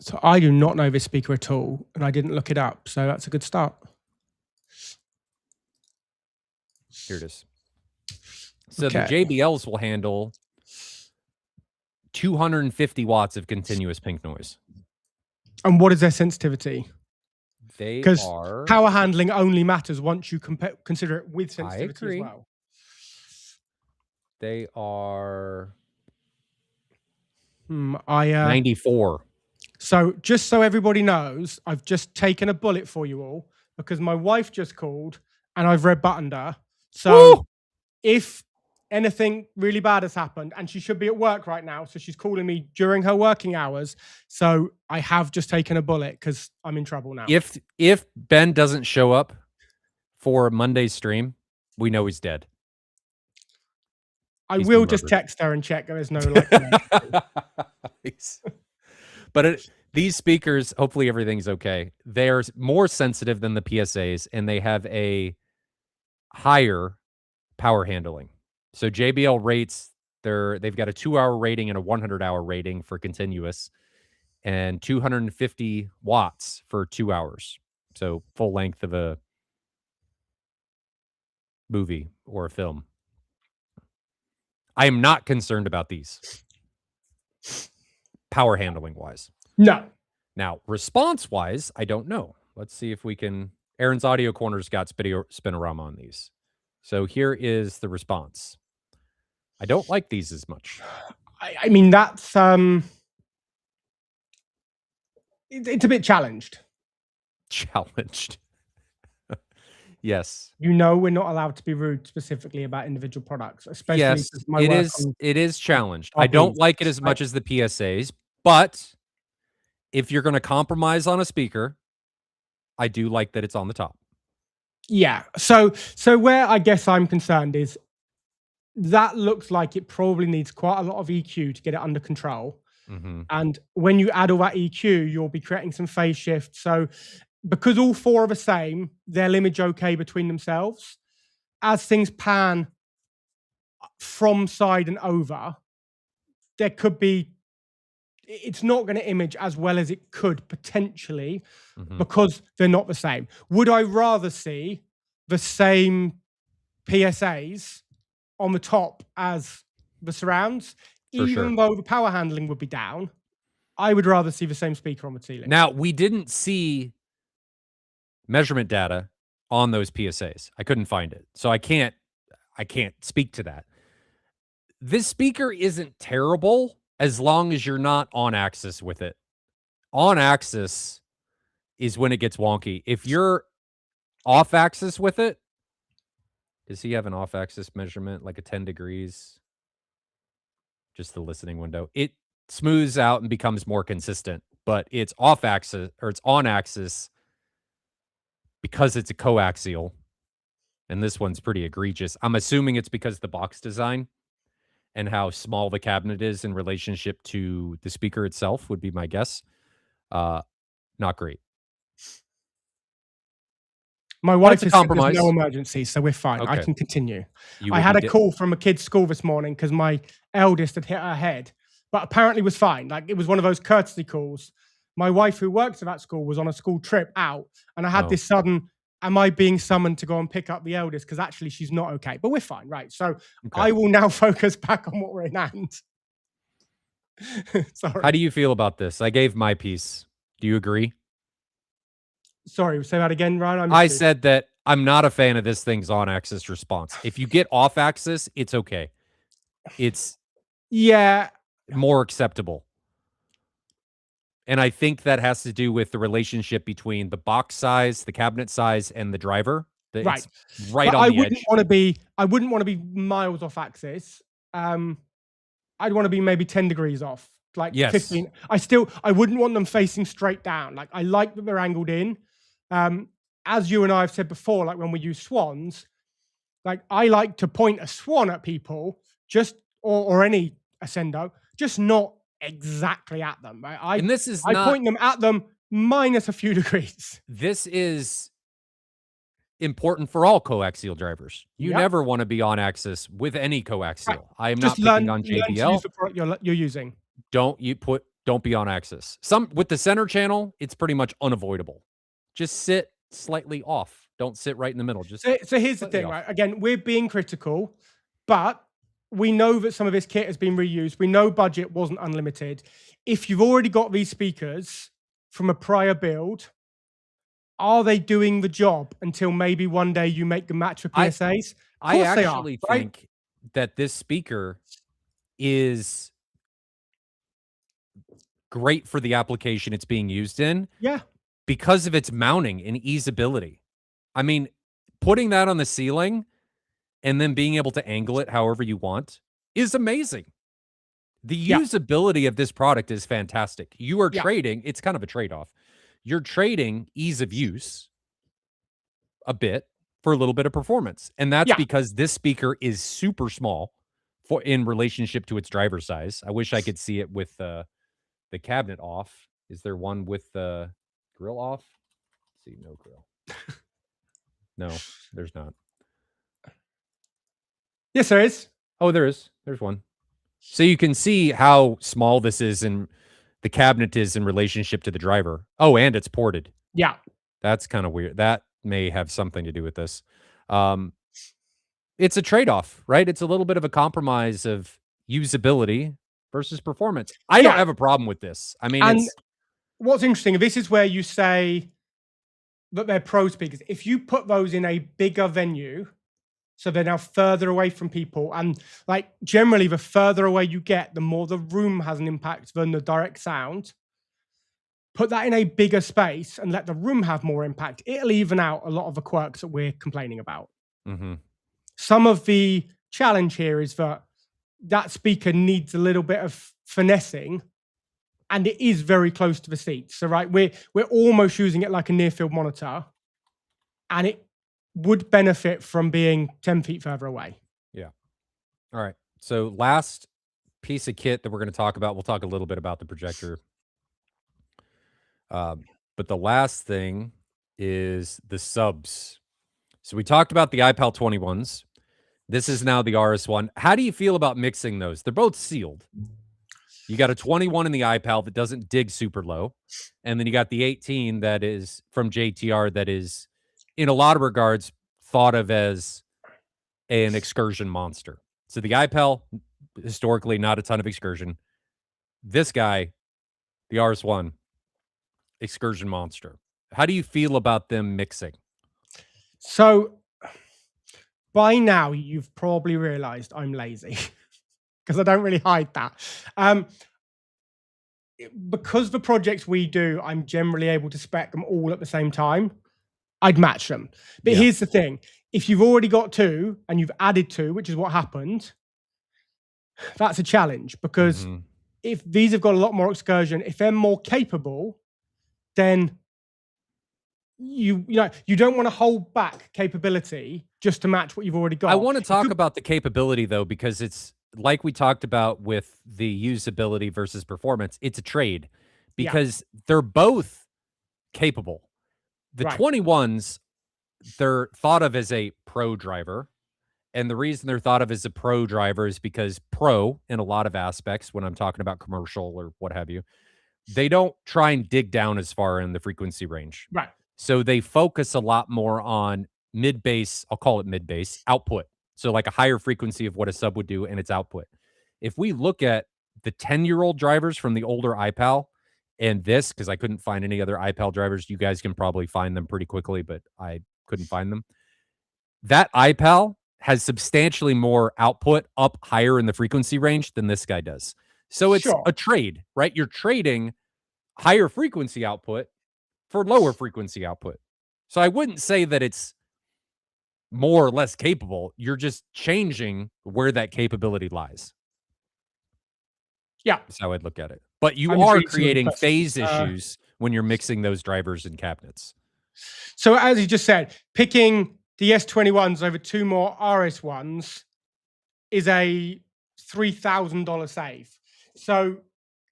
So I do not know this speaker at all, and I didn't look it up. So that's a good start. Here it is. So the Okay. JBLs will handle 250 watts of continuous pink noise. And what is their sensitivity? They Because are. power handling only matters once you consider it with I sensitivity agree. as well. They are 94. So just so everybody knows, I've just taken a bullet for you all because my wife just called and I've red buttoned her. So Woo! if anything really bad has happened, and she should be at work right now, so she's calling me during her working hours. So I have just taken a bullet because I'm in trouble now. If Ben doesn't show up for Monday's stream, we know he's dead. I will just text her and check there's no like. But these speakers, hopefully everything's okay. They're more sensitive than the PSAs, and they have a higher power handling. So JBL rates, they've got a 2-hour rating and a 100-hour rating for continuous, and 250 watts for 2 hours. So full length of a movie or a film. I am not concerned about these power handling wise. No. Now, response wise, I don't know. Let's see if we can. Aaron's Audio Corner's got Spinorama on these. So here is the response. I don't like these as much. I mean, that's it's a bit challenged. Challenged. Yes. You know, we're not allowed to be rude specifically about individual products, especially Yes, my work on it is challenged. I RPs. don't like it as much as the PSAs, but if you're going to compromise on a speaker, I do like that it's on the top. Yeah. So where I guess I'm concerned is that looks like it probably needs quite a lot of EQ to get it under control. Mm-hmm. And when you add all that EQ, you'll be creating some phase shift. So because all four are the same, they'll image okay between themselves. As things pan from side and over, there could be, it's not going to image as well as it could potentially because they're not the same. Would I rather see the same PSAs on the top as the surrounds? Even though the power handling would be down, I would rather see the same speaker on the ceiling. Now, we didn't see measurement data on those PSAs. I couldn't find it. So I can't speak to that. This speaker isn't terrible as long as you're not on axis with it. On axis is when it gets wonky. If you're off axis with it, does he have an off axis measurement like a 10 degrees? Just the listening window. smooths out and becomes more consistent, but it's off axis or it's on axis because it's a coaxial. And this one's pretty egregious. I'm assuming it's because the box design and how small the cabinet is in relationship to the speaker itself would be my guess. Not great. My But wife it's a has said there's compromise. no emergency, so we're fine. I Okay. can continue. You I will had be a call from a kid's school this morning because my eldest had hit her head, but apparently was fine. Like it was one of those courtesy calls. My wife, who works at that school, was on a school trip out, and I had Oh. this sudden, am I being summoned to go and pick up the eldest? Because actually she's not okay, but we're fine, right? So Okay. I will now focus back on what we're in hand. Sorry. How do you feel about this? I gave my piece. Do you agree? Sorry, say that again, Ryan. I said that I'm not a fan of this thing's on-axis response. If you get off-axis, it's okay. It's more acceptable. And I think that has to do with the relationship between the box size, the cabinet size, and the driver. Right. It's right but on I the wouldn't edge. want to be. I wouldn't want to be miles off axis. I'd want to be maybe 10 degrees off, like Yes. 15. I wouldn't want them facing straight down. Like I like that they're angled in. As you and I have said before, like when we use swans, like I like to point a swan at people, just or any ascendo, just not exactly at them. Right? And this is I not point them at them minus a few degrees. this is important for all coaxial drivers. You Yep. never want to be on axis with any coaxial. Right. I am Just not picking on learn to use JBL. the product you're using. Don't be on axis. Some with the center channel, it's pretty much unavoidable. Just sit slightly off. Don't sit right in the middle. Just So here's the slightly thing, off. right? Again, we're being critical, but we know that some of this kit has been reused. We know budget wasn't unlimited. If you've already got these speakers from a prior build, are they doing the job until maybe one day you make them match with PSAs? I Of course they are, actually right? think that this speaker is great for the application it's being used in Yeah. because of its mounting and easeability. I mean, putting that on the ceiling and then being able to angle it however you want is amazing. The Yeah. usability of this product is fantastic. You are Yeah. trading, it's kind of a trade-off. You're trading ease of use a bit for a little bit of performance. And that's Yeah. because this speaker is super small for in relationship to its driver size. I wish I could see it with the cabinet off. Is there one with the grill off? Let's see, no grill. No, there's not. Yes, there is. Oh, there is. There's one. So you can see how small this is and the cabinet is in relationship to the driver. Oh, and it's ported. Yeah. That's kind of weird. That may have something to do with this. It's a trade-off, right? It's a little bit of a compromise of usability versus performance. I don't have a problem with this. I mean, and what's interesting, this is where you say that they're pro speakers. If you put those in a bigger venue, so they're now further away from people, and like generally the further away you get, the more the room has an impact than the direct sound. Put that in a bigger space and let the room have more impact. It'll even out a lot of the quirks that we're complaining about. mm-hmm. Some of the challenge here is that that speaker needs a little bit of finessing, and it is very close to the seats. So, right, we're almost using it like a near field monitor, and it would benefit from being 10 feet further away. Yeah. All right. So last piece of kit that we're going to talk about, we'll talk a little bit about the projector. But the last thing is the subs. So we talked about the iPal 21s. This is now the RS1. How do you feel about mixing those? They're both sealed. You got a 21 in the iPal that doesn't dig super low. And then you got the 18 that is from JTR that is, in a lot of regards, thought of as an excursion monster. So the iPal, historically, not a ton of excursion. This guy, the RS1, excursion monster. How do you feel about them mixing? So by now, you've probably realized I'm lazy because I don't really hide that. Because the projects we do, I'm generally able to spec them all at the same time. I'd match them. But here's the thing. If you've already got two and you've added two, which is what happened, that's a challenge because if these have got a lot more excursion, if they're more capable, then you don't want to hold back capability just to match what you've already got. I want to talk about the capability though, because it's like we talked about with the usability versus performance. It's a trade because they're both capable. The 21s, they're thought of as a pro driver. And the reason they're thought of as a pro driver is because pro, in a lot of aspects, when I'm talking about commercial or what have you, they don't try and dig down as far in the frequency range. Right. So they focus a lot more on mid-bass, I'll call it mid-bass, output. So like a higher frequency of what a sub would do and its output. If we look at the 10-year-old drivers from the older iPal and this, because I couldn't find any other iPal drivers, you guys can probably find them pretty quickly, but I couldn't find them. That iPal has substantially more output up higher in the frequency range than this guy does. So it's a trade, right? You're trading higher frequency output for lower frequency output. So I wouldn't say that it's more or less capable. You're just changing where that capability lies. Yeah. That's how I'd look at it. But you are creating phase issues when you're mixing those drivers and cabinets. So as you just said, picking the S21s over two more RS1s is a $3,000 save. So,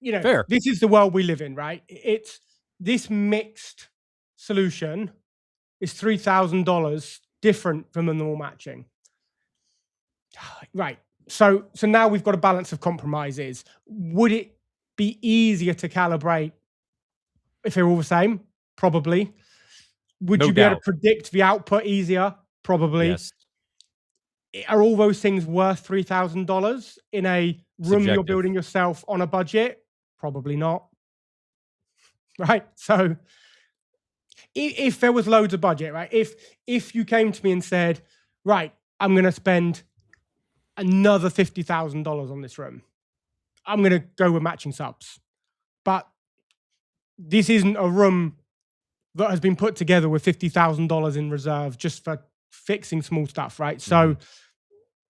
Fair. This is the world we live in, right? It's this mixed solution is $3,000 different from the normal matching. Right. So now we've got a balance of compromises. Would it be easier to calibrate if they're all the same? Probably. Would you be able to predict the output easier? Probably. Yes. Are all those things worth $3,000 in a room you're building yourself on a budget? Probably not. Right? So if there was loads of budget, right? If you came to me and said, right, I'm going to spend another $50,000 on this room, I'm going to go with matching subs. But this isn't a room that has been put together with $50,000 in reserve just for fixing small stuff, right? So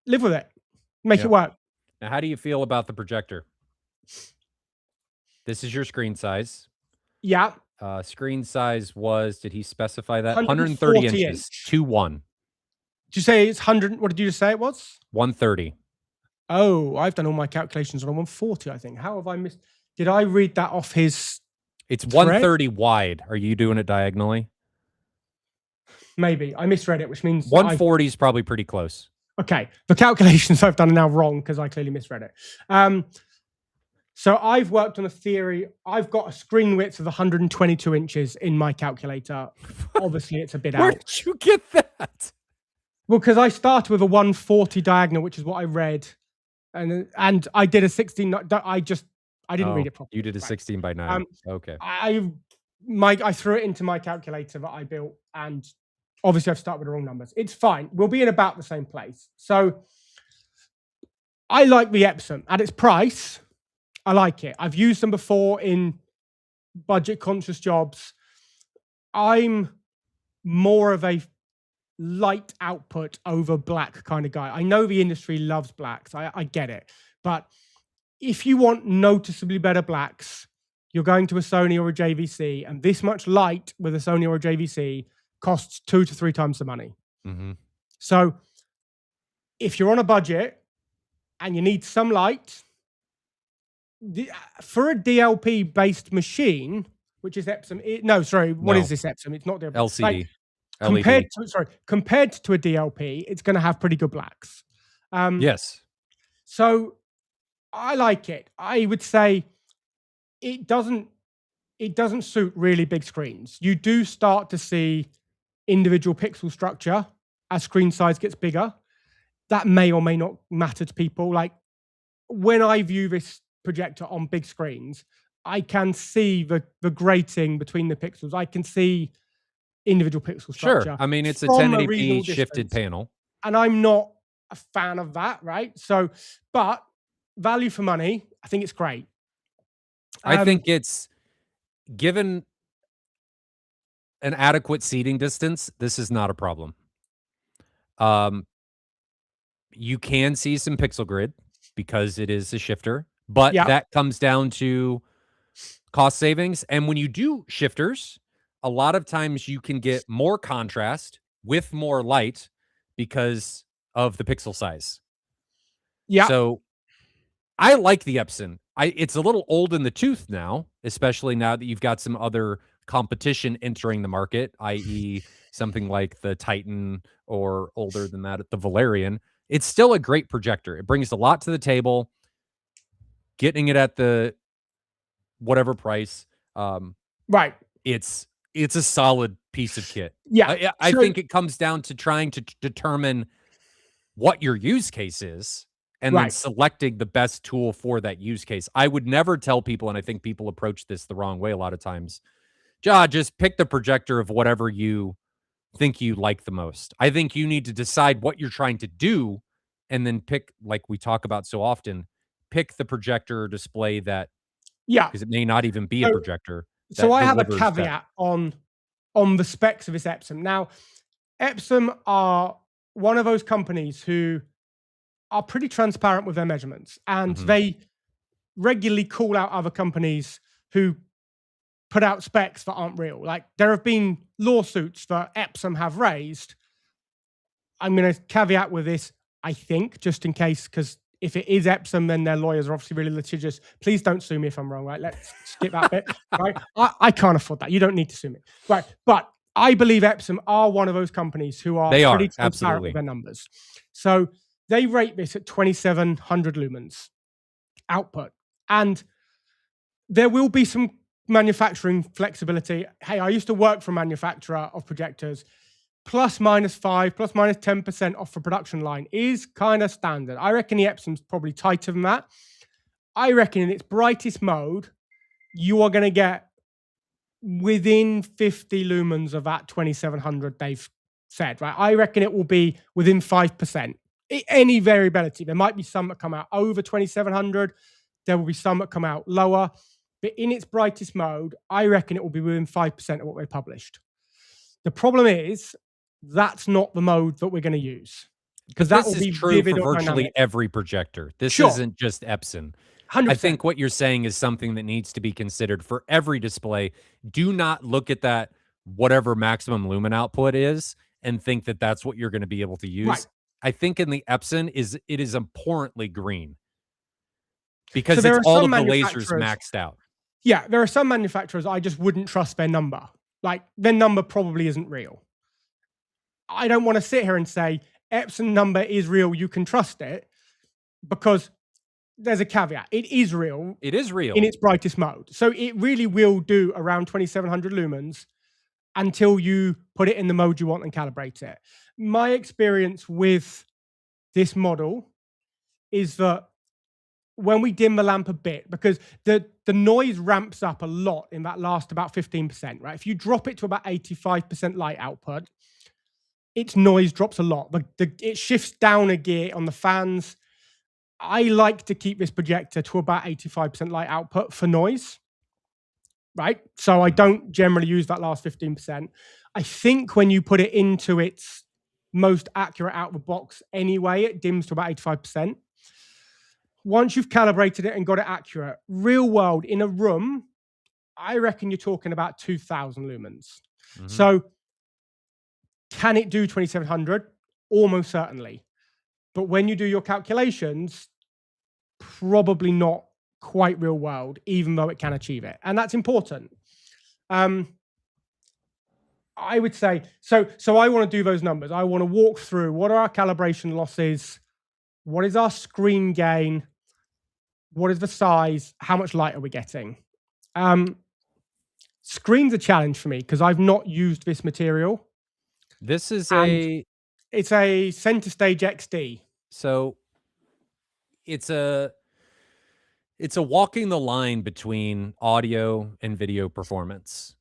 live with it. Make it work. Now, how do you feel about the projector? This is your screen size. Yeah. Screen size was, did he specify that? 130 inches, 2.1. Did you say it's 100? What did you just say it was? 130. Oh, I've done all my calculations on a 140, I think. How have I missed? Did I read that off his It's 130 wide. Are you doing it diagonally? Maybe. I misread it, which means 140 is probably pretty close. Okay. The calculations I've done are now wrong because I clearly misread it. So I've worked on a theory. I've got a screen width of 122 inches in my calculator. Obviously, it's a bit out. Where did you get that? Well, because I started with a 140 diagonal, which is what I read. And I did a 16. I didn't read it properly. You did a 16 by 9. Okay. I threw it into my calculator that I built, and obviously I've started with the wrong numbers. It's fine. We'll be in about the same place. So I like the Epson at its price. I like it. I've used them before in budget conscious jobs. I'm more of a light output over black kind of guy. I know the industry loves blacks. I get it. But if you want noticeably better blacks, you're going to a Sony or a JVC, and this much light with a Sony or a JVC costs 2 to 3 times the money. So if you're on a budget and you need some light, for a DLP based machine, which is Epson, what is this Epson? It's not DLP. LCD. Compared to a DLP, it's going to have pretty good blacks. Yes. So I like it. I would say it doesn't suit really big screens. You do start to see individual pixel structure as screen size gets bigger. That may or may not matter to people. Like when I view this projector on big screens, I can see the grating between the pixels. I can see individual pixel structure. Sure. I mean, it's a 1080p shifted panel. And I'm not a fan of that, right? So, but value for money, I think it's great. I think it's, given an adequate seating distance, this is not a problem. You can see some pixel grid because it is a shifter, but Yeah. that comes down to cost savings. And when you do shifters, a lot of times you can get more contrast with more light because of the pixel size. Yeah. So I like the Epson. It's a little old in the tooth now, especially now that you've got some other competition entering the market, i.e., something like the Titan or older than that, the Valerian. It's still a great projector. It brings a lot to the table. Getting it at the whatever price, Right. it's a solid piece of kit. Yeah. I So think it comes down to trying to determine what your use case is and then right. selecting the best tool for that use case. I would never tell people, and I think people approach this the wrong way a lot of times, just pick the projector of whatever you think you like the most. I think you need to decide what you're trying to do and then pick, like we talk about so often, pick the projector or display that, Yeah. because it may not even be a So projector so that I have a delivers that. caveat on the specs of this Epson. Now, Epson are one of those companies who are pretty transparent with their measurements, and Mhm. they regularly call out other companies who put out specs that aren't real. Like there have been lawsuits that Epson have raised. I'm going to caveat with this, I think, just in case, because if it is Epsom, then their lawyers are obviously really litigious. Please don't sue me if I'm wrong, right? Let's skip that bit, right? I can't afford that. You don't need to sue me, right? But I believe Epsom are one of those companies who are They pretty are, transparent with absolutely. their numbers. So they rate this at 2,700 lumens output. And there will be some manufacturing flexibility. Hey, I used to work for a manufacturer of projectors. ±5, ±10% off the production line is kind of standard. I reckon the Epsom's probably tighter than that. I reckon in its brightest mode, you are going to get within 50 lumens of that 2700 they've said, right? I reckon it will be within 5%. Any variability. There might be some that come out over 2700. There will be some that come out lower. But in its brightest mode, I reckon it will be within 5% of what they published. The problem is that's not the mode that we're going to use because But that this will is be true vivid for or virtually dynamic. every projector. This Sure, isn't just Epson. I 100%. think what you're saying is something that needs to be considered for every display. Do not look at that whatever maximum lumen output is and think that that's what you're going to be able to Right. use. I think in the Epson it is abhorrently green So because there it's are all some of the lasers manufacturers, maxed out. yeah, there are some manufacturers I just wouldn't trust their number. Like their number probably isn't real. I don't want to sit here and say Epson number is real, you can trust it, because there's a caveat. It is real It is in real. its brightest mode. So it really will do around 2700 lumens until you put it in the mode you want and calibrate it. My experience with this model is that when we dim the lamp a bit, because the noise ramps up a lot in that last about 15%, right? If you drop it to about 85% light output, its noise drops a lot. It shifts down a gear on the fans. I like to keep this projector to about 85% light output for noise, right? So I Mhm. don't generally use that last 15%. I think when you put it into its most accurate out of the box anyway, it dims to about 85%. Once you've calibrated it and got it accurate, real world in a room, I reckon you're talking about 2000 lumens. Mhm. So can it do 2700? Almost certainly. But when you do your calculations, probably not quite real world, even though it can achieve it. And that's important. I would say, so I want to do those numbers. I want to walk through what are our calibration losses, what is our screen gain, what is the size, how much light are we getting? Screen's a challenge for me because I've not used this material, This is and a it's a center stage XD. so it's a walking the line between audio and video performance.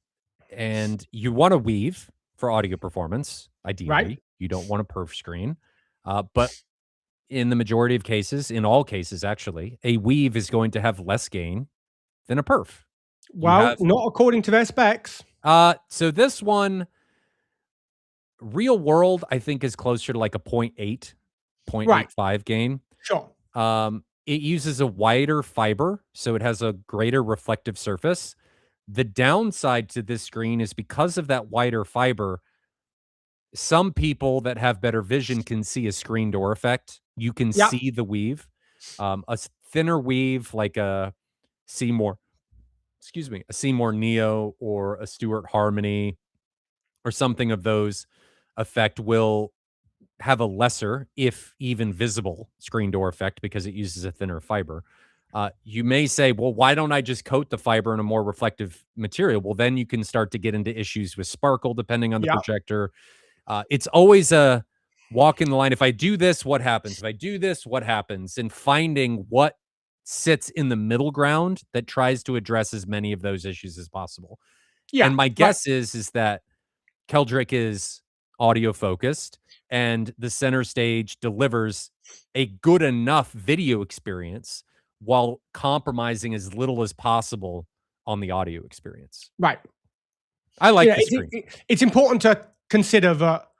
And you want to weave for audio performance, Right? ideally. You don't want a perf screen. But in the majority of cases, in all cases, actually, a weave is going to have less gain than a perf. You Well, have not according to their specs. so this one, real world, I think is closer to like a 0.8, Right. 0.85 gain. Sure. it uses a wider fiber, so it has a greater reflective surface. The downside to this screen is because of that wider fiber, some people that have better vision can see a screen door effect. You can Yeah. see the weave. Thinner weave like a Seymour, excuse me, a Seymour Neo or a Stuart Harmony or something of those effect will have a lesser, if even visible, screen door effect because it uses a thinner fiber. You may say, well, why don't I just coat the fiber in a more reflective material? Well, then you can start to get into issues with sparkle depending on the Yeah. projector. It's always a walk in the line. If I do this, what happens? If I do this, what happens? And finding what sits in the middle ground that tries to address as many of those issues as possible. Yeah. And my Right. guess is that Kelderek is audio focused and the center stage delivers a good enough video experience while compromising as little as possible on the audio experience. Right. I like Yeah. the screen. It's important to consider that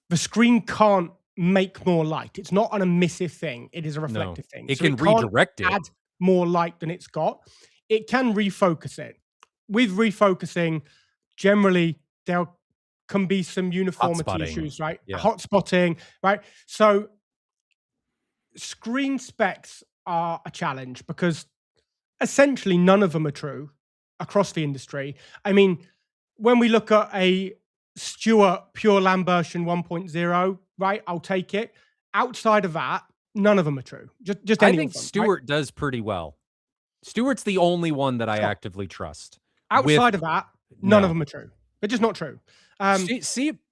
the screen can't make more light. It's not an emissive thing. It is a reflective thing. It So can can't redirect it. add more light than it's got. It can refocus it. With refocusing, generally there can be some uniformity Hot-spotting. issues, right? Yeah. Hot spotting, right? So screen specs are a challenge because essentially none of them are true across the industry. I mean, when we look at a Stuart Pure Lamb version 1.0, right? I'll take it. Outside of that, none of them are true. Just I any think of them, right? Stuart does pretty well. Stuart's the only one that I Sure. actively trust. Outside With of that, none of no. them are true. They're just not true.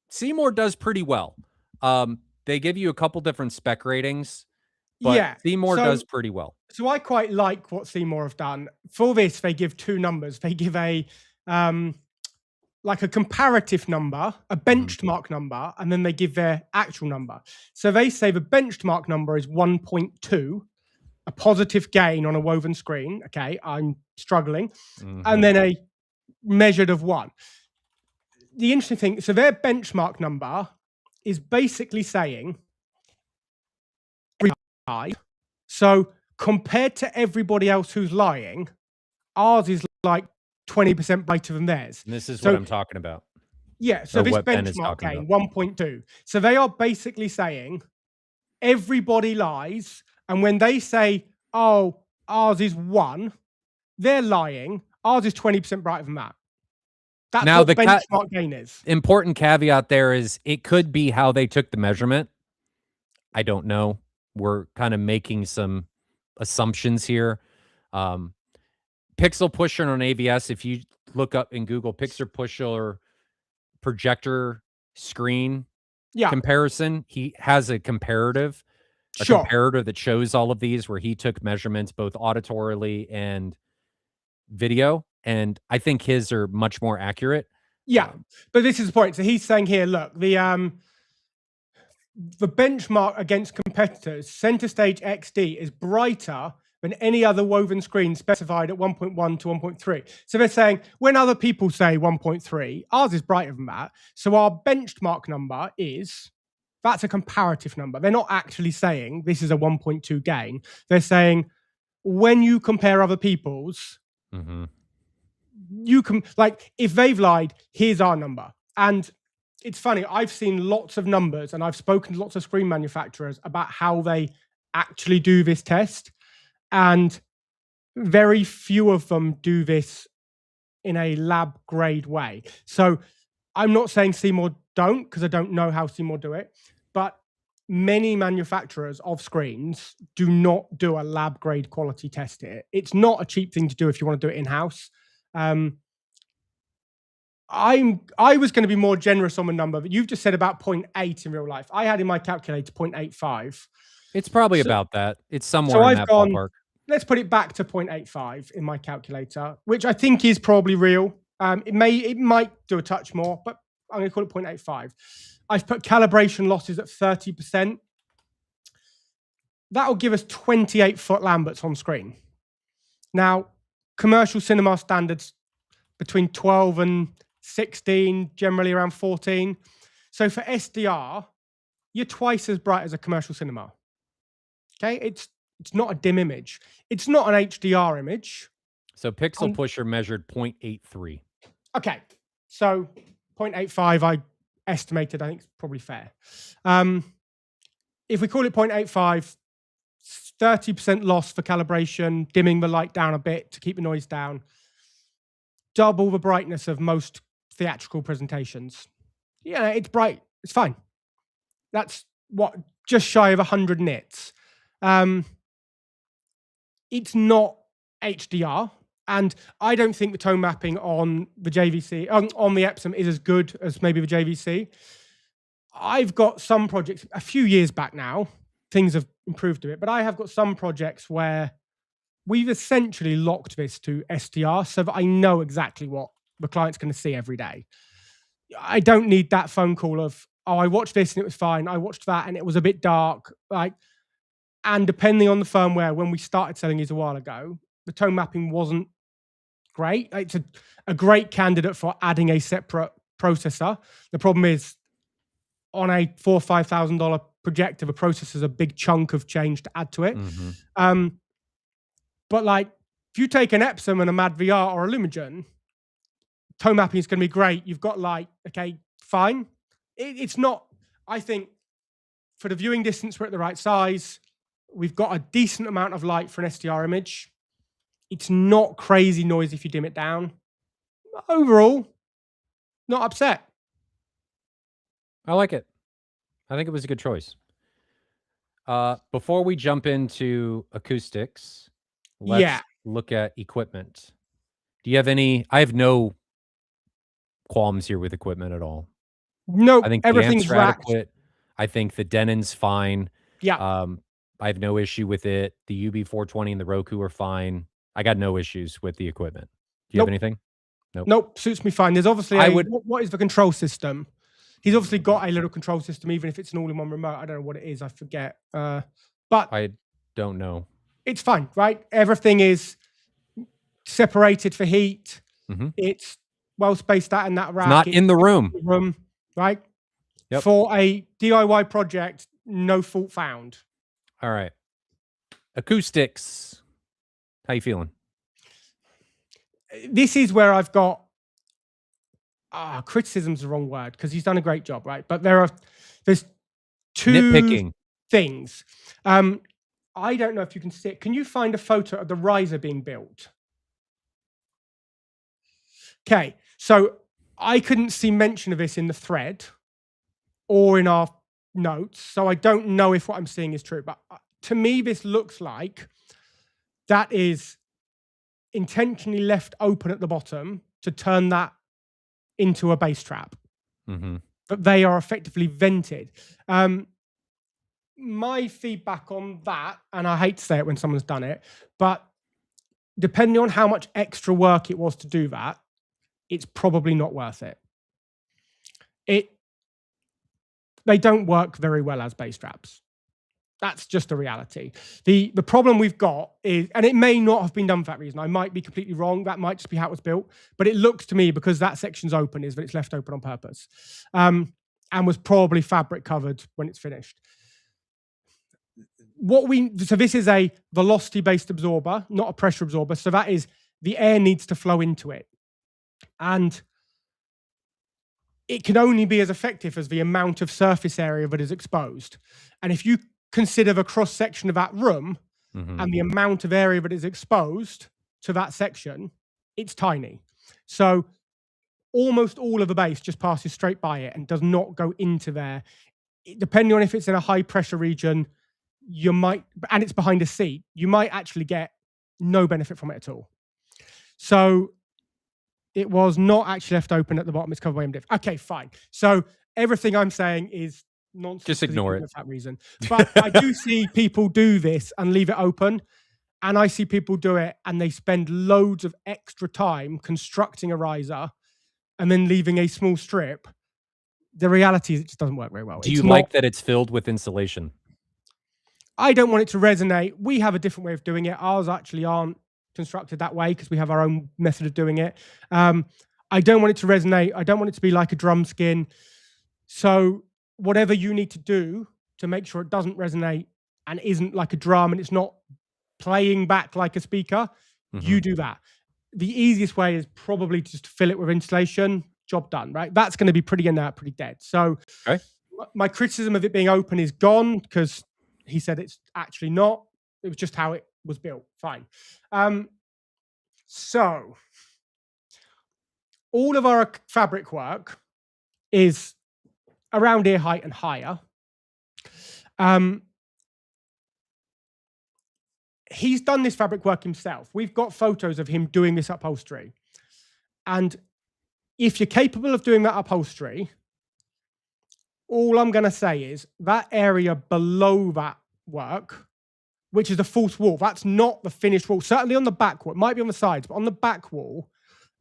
Seymour does pretty well. They give you a couple different spec ratings, but Yeah. Seymour does pretty well. So I quite like what Seymour have done. For this, they give two numbers. They give a like a comparative number, a benchmark number, and then they give their actual number. So they say the benchmark number is 1.2, a positive gain on a woven screen. Okay, I'm struggling. And then a measured of 1. The interesting thing, so their benchmark number is basically saying high. So compared to everybody else who's lying, ours is like 20% brighter than theirs. And this is what I'm talking about. Yeah, so Or this what Ben is benchmark talking gain, about. 1.2. So they are basically saying everybody lies, and when they say, oh, ours is 1, they're lying. Ours is 20% brighter than that. That's Now, what the benchmark gain is. important caveat there is it could be how they took the measurement. I don't know. We're kind of making some assumptions here. Pixel pusher on AVS, if you look up in Google pixel pusher projector screen Yeah, comparison, he has a comparative, a sure. comparator that shows all of these where he took measurements both auditorily and video, and I think his are much more accurate. Yeah, but this is the point. So he's saying here, look, the benchmark against competitors, Center Stage XD is brighter than any other woven screen specified at 1.1 to 1.3. So they're saying when other people say 1.3, ours is brighter than that. So our benchmark number is, that's a comparative number. They're not actually saying this is a 1.2 gain. They're saying when you compare other people's, you can, like, if they've lied, here's our number. And it's funny, I've seen lots of numbers and I've spoken to lots of screen manufacturers about how they actually do this test. And very few of them do this in a lab grade way. So I'm not saying Seymour don't, because I don't know how Seymour do it, but many manufacturers of screens do not do a lab grade quality test here. It's not a cheap thing to do if you want to do it in-house. I was going to be more generous on the number, but you've just said about 0.8 in real life. I had in my calculator 0.85. It's probably about that. It's somewhere in that ballpark. Let's put it back to 0.85 in my calculator, which I think is probably real. It might do a touch more, but I'm going to call it 0.85. I've put calibration losses at 30%. That'll give us 28-foot Lamberts on screen. Now, commercial cinema standards between 12 and 16, generally around 14. So for SDR, you're twice as bright as a commercial cinema. Okay, it's It's not a dim image. It's not an HDR image. So Pixel Pusher measured 0.83. Okay, so 0.85 I estimated. I think it's probably fair. If we call it 0.85, 30% loss for calibration, dimming the light down a bit to keep the noise down, double the brightness of most theatrical presentations. Yeah, it's bright. It's fine. That's what, just shy of 100 nits. It's not HDR, and I don't think the tone mapping on the JVC, on the Epson, is as good as maybe the JVC. I've got some projects, a few years back now, things have improved a bit, but I have got some projects where we've essentially locked this to SDR so that I know exactly what the client's going to see every day. I don't need that phone call of, oh, I watched this and it was fine. I watched that and it was a bit dark. Like, and depending on the firmware, when we started selling these a while ago, the tone mapping wasn't great. It's a great candidate for adding a separate processor. The problem is, on a $4,000 or $5,000 projector, the processor is a big chunk of change to add to it. But like, if you take an Epson and a Mad VR or a Lumigen, tone mapping is going to be great. You've got light, okay, fine. It's not, I think, for the viewing distance, we're at the right size. We've got a decent amount of light for an SDR image. It's not crazy noise if you dim it down. Overall, not upset. I like it. I think it was a good choice. Before we jump into acoustics, let's look at equipment. Do you have any? I have no qualms here with equipment at all. No, I think everything's the amps are adequate. I think the Denon's fine. Yeah. I have no issue with it. The UB420 and the Roku are fine. I got no issues with the equipment. Do you have anything? Nope, suits me fine. There's obviously what is the control system? He's obviously got a little control system, even if it's an all-in-one remote. I don't know what it is. I forget. But I don't know. It's fine, right? Everything is separated for heat. It's well spaced out in that rack. Not in the room. Right? Yep. For a DIY project, no fault found. All right. Acoustics. How you feeling? This is where I've got criticism's the wrong word because he's done a great job, right? But there's two nitpicking things. I don't know if you can see it. Can you find a photo of the riser being built? Okay, so I couldn't see mention of this in the thread or in our notes, so I don't know if what I'm seeing is true. But to me, this looks like that is intentionally left open at the bottom to turn that into a bass trap. But they are effectively vented. My feedback on that, and I hate to say it when someone's done it, but depending on how much extra work it was to do that, it's probably not worth it. They don't work very well as bass traps. That's just a reality. The problem we've got is, and it may not have been done for that reason. I might be completely wrong. That might just be how it was built. But it looks to me, because that section's open, is that it's left open on purpose, and was probably fabric covered when it's finished. So this is a velocity-based absorber, not a pressure absorber. So that is, the air needs to flow into it. And it can only be as effective as the amount of surface area that is exposed. And if you consider the cross-section of that room and the amount of area that is exposed to that section, it's tiny. So almost all of the bass just passes straight by it and does not go into there. Depending on if it's in a high-pressure region, you might, and it's behind a seat, you might actually get no benefit from it at all. So it was not actually left open at the bottom. It's covered by MDF. Okay, fine. So everything I'm saying is nonsense. Just ignore it for that reason. But I do see people do this and leave it open, and I see people do it and they spend loads of extra time constructing a riser and then leaving a small strip. The reality is it just doesn't work very well. Do you like that it's filled with insulation? I don't want it to resonate. We have a different way of doing it. Ours actually aren't constructed that way because we have our own method of doing it. I don't want it to resonate. I don't want it to be like a drum skin. So whatever you need to do to make sure it doesn't resonate and isn't like a drum and it's not playing back like a speaker, you do that. The easiest way is probably just to fill it with insulation. Job done, right? That's going to be pretty inert, pretty dead. So my criticism of it being open is gone because he said it's actually not. It was just how it was built. Fine. So all of our fabric work is around ear height and higher. He's done this fabric work himself. We've got photos of him doing this upholstery. And if you're capable of doing that upholstery, all I'm going to say is that area below that work, which is the false wall, that's not the finished wall. Certainly on the back wall, it might be on the sides, but on the back wall,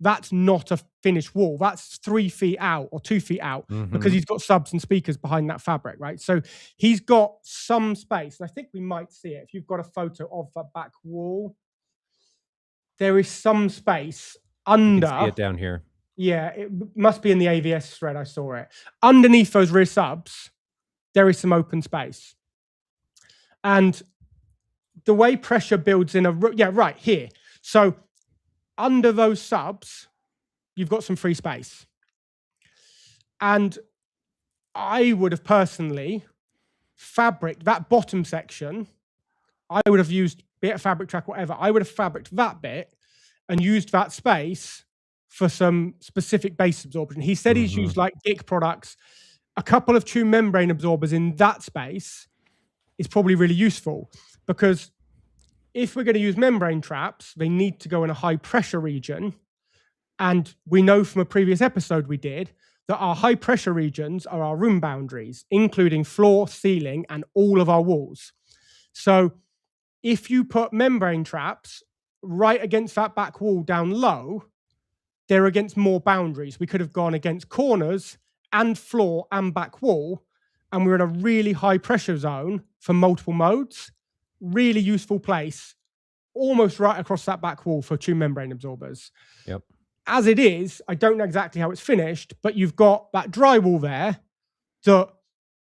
that's not a finished wall. That's 3 feet out or 2 feet out because he's got subs and speakers behind that fabric, right? So he's got some space. And I think we might see it. If you've got a photo of that back wall, there is some space under. You can see it down here. Yeah, it must be in the AVS thread. I saw it. Underneath those rear subs, there is some open space. And the way pressure builds in right here. So under those subs, you've got some free space. And I would have personally fabric that bottom section. I would have used, be it a fabric track, whatever. I would have fabriced that bit and used that space for some specific base absorption. He said he's used like Dick products, a couple of tube membrane absorbers in that space is probably really useful because if we're going to use membrane traps, they need to go in a high pressure region. And we know from a previous episode we did that our high pressure regions are our room boundaries, including floor, ceiling, and all of our walls. So if you put membrane traps right against that back wall down low, they're against more boundaries. We could have gone against corners and floor and back wall, and we're in a really high pressure zone for multiple modes. Really useful place, almost right across that back wall for tube membrane absorbers. Yep. As it is, I don't know exactly how it's finished, but you've got that drywall there that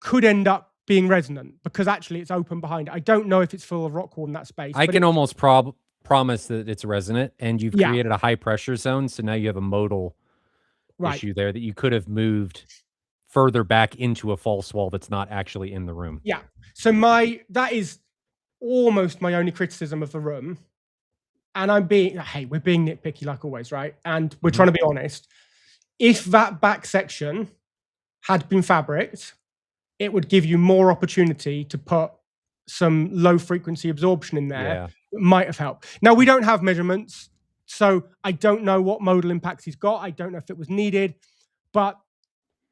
could end up being resonant because actually it's open behind it. I don't know if it's full of rock wool in that space. I can almost promise that it's resonant, and you've created a high pressure zone, so now you have a modal issue there that you could have moved further back into a false wall that's not actually in the room. Yeah. So that is almost my only criticism of the room. And we're being nitpicky like always, right? And we're trying to be honest. If that back section had been fabricked, it would give you more opportunity to put some low frequency absorption in there. Yeah. That might have helped. Now, we don't have measurements, so I don't know what modal impacts he's got. I don't know if it was needed, but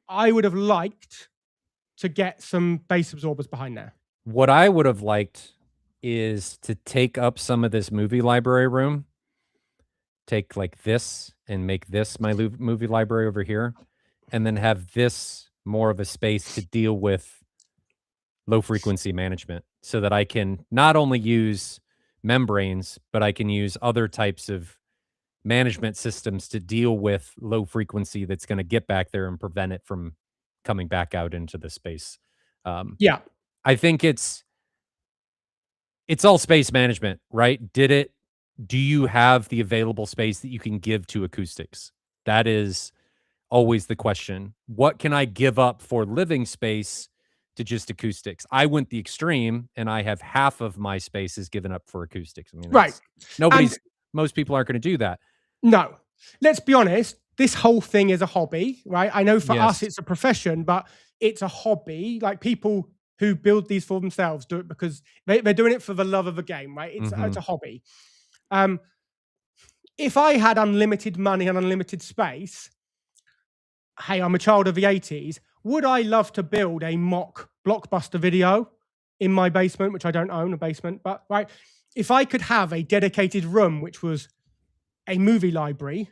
I would have liked to get some base absorbers behind there. What I would have liked is to take up some of this movie library room, take like this and make this my movie library over here, and then have this more of a space to deal with low frequency management so that I can not only use membranes, but I can use other types of management systems to deal with low frequency that's going to get back there and prevent it from coming back out into the space. I think it's all space management, right? Do you have the available space that you can give to acoustics? That is always the question. What can I give up for living space to just acoustics? I went the extreme and I have half of my space is given up for acoustics. I mean, most people aren't going to do that. No, let's be honest. This whole thing is a hobby, right? I know for us it's a profession, but it's a hobby. Like people who build these for themselves do it because they're doing it for the love of the game, right? It's a hobby. If I had unlimited money and unlimited space, hey, I'm a child of the 80s. Would I love to build a mock Blockbuster video in my basement, which I don't own a basement, but right? If I could have a dedicated room, which was a movie library,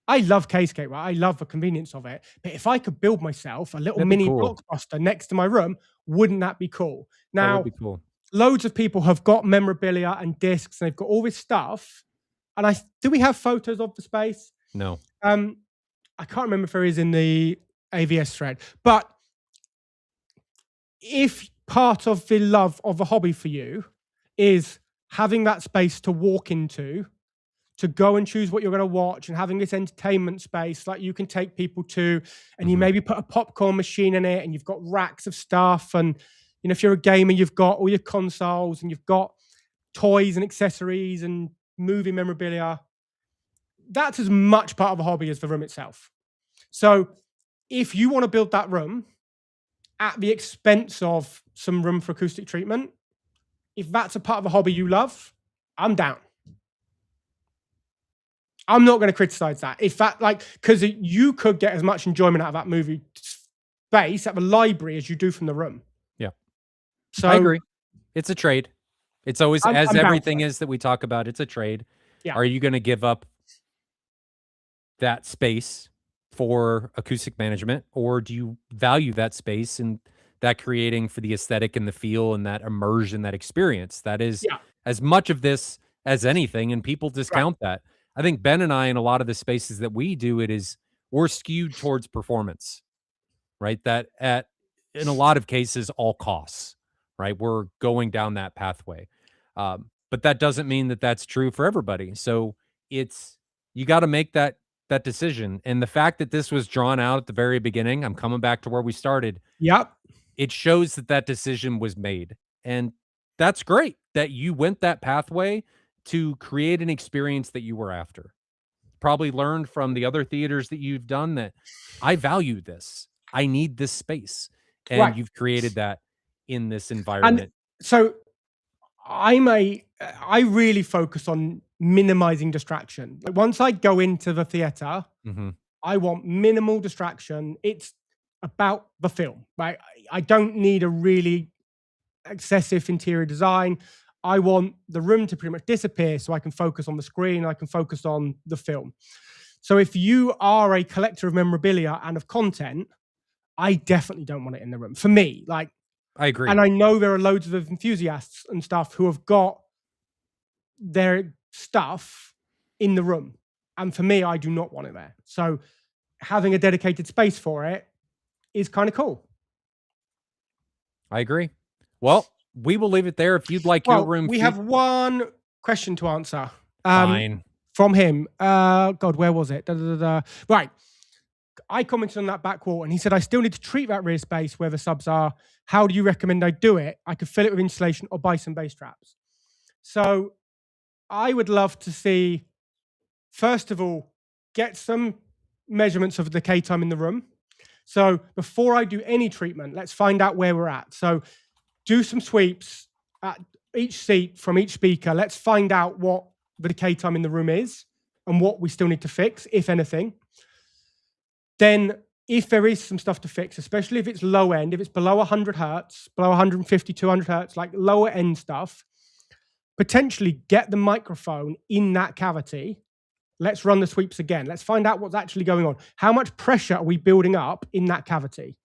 I love Casecake, right? I love the convenience of it. But if I could build myself a little mini Blockbuster next to my room, wouldn't that be cool? Now, that would be cool. Loads of people have got memorabilia and discs, and they've got all this stuff. And do we have photos of the space? No. I can't remember if there is in the AVS thread. But if part of the love of a hobby for you is having that space to walk into, to go and choose what you're going to watch, and having this entertainment space like you can take people to, and you maybe put a popcorn machine in it, and you've got racks of stuff, and if you're a gamer, you've got all your consoles, and you've got toys and accessories and movie memorabilia. That's as much part of a hobby as the room itself. So if you want to build that room at the expense of some room for acoustic treatment, if that's a part of a hobby you love, I'm down. I'm not going to criticize that. If that, because you could get as much enjoyment out of that movie space at the library as you do from the room. Yeah. So I agree. It's a trade. It's always, as I'm everything is that we talk about, it's a trade. Yeah. Are you going to give up that space for acoustic management, or do you value that space and that creating for the aesthetic and the feel and that immersion, that experience? That is as much of this as anything, and people discount that. I think Ben and I, in a lot of the spaces that we do, we're skewed towards performance, right? That in a lot of cases, all costs, right? We're going down that pathway. But that doesn't mean that that's true for everybody. So you got to make that decision. And the fact that this was drawn out at the very beginning, I'm coming back to where we started. Yep. It shows that decision was made. And that's great that you went that pathway to create an experience that you were after. Probably learned from the other theaters that you've done that I value this. I need this space. And you've created that in this environment. And so I really focus on minimizing distraction. Once I go into the theater, I want minimal distraction. It's about the film, right? I don't need a really excessive interior design. I want the room to pretty much disappear so I can focus on the screen, I can focus on the film. So if you are a collector of memorabilia and of content, I definitely don't want it in the room. For me, I agree. And I know there are loads of enthusiasts and stuff who have got their stuff in the room. And for me, I do not want it there. So having a dedicated space for it is kind of cool. I agree. Well, we will leave it there. If you'd like your room. We have one question to answer. Fine. From him. God, where was it? Right. I commented on that back wall and he said, I still need to treat that rear space where the subs are. How do you recommend I do it? I could fill it with insulation or buy some bass traps. So I would love to see, first of all, get some measurements of the decay time in the room. So before I do any treatment, let's find out where we're at. So do some sweeps at each seat from each speaker. Let's find out what the decay time in the room is and what we still need to fix, if anything. Then if there is some stuff to fix, especially if it's low end, if it's below 100 hertz, below 150, 200 hertz, like lower end stuff, potentially get the microphone in that cavity. Let's run the sweeps again. Let's find out what's actually going on. How much pressure are we building up in that cavity?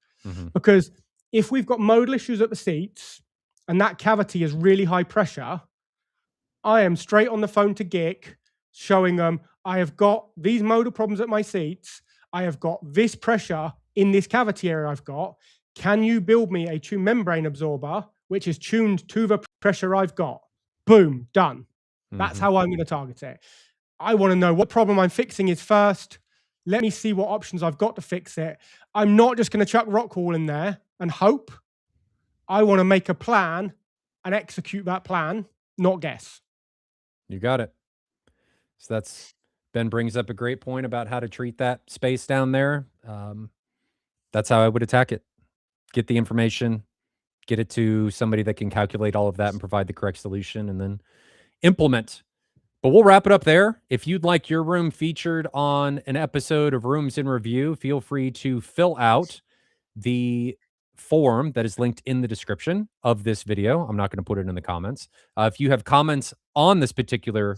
Because if we've got modal issues at the seats and that cavity is really high pressure, I am straight on the phone to GIC showing them, I have got these modal problems at my seats. I have got this pressure in this cavity area I've got. Can you build me a tune membrane absorber, which is tuned to the pressure I've got? Boom, done. That's how I'm going to target it. I want to know what problem I'm fixing is first. Let me see what options I've got to fix it. I'm not just going to chuck Rockwool in there and hope. I want to make a plan and execute that plan, not guess. You got it. So Ben brings up a great point about how to treat that space down there. That's how I would attack it. Get the information, get it to somebody that can calculate all of that and provide the correct solution, and then implement. But we'll wrap it up there. If you'd like your room featured on an episode of Rooms in Review, feel free to fill out the form that is linked in the description of this video. I'm not going to put it in the comments. If you have comments on this particular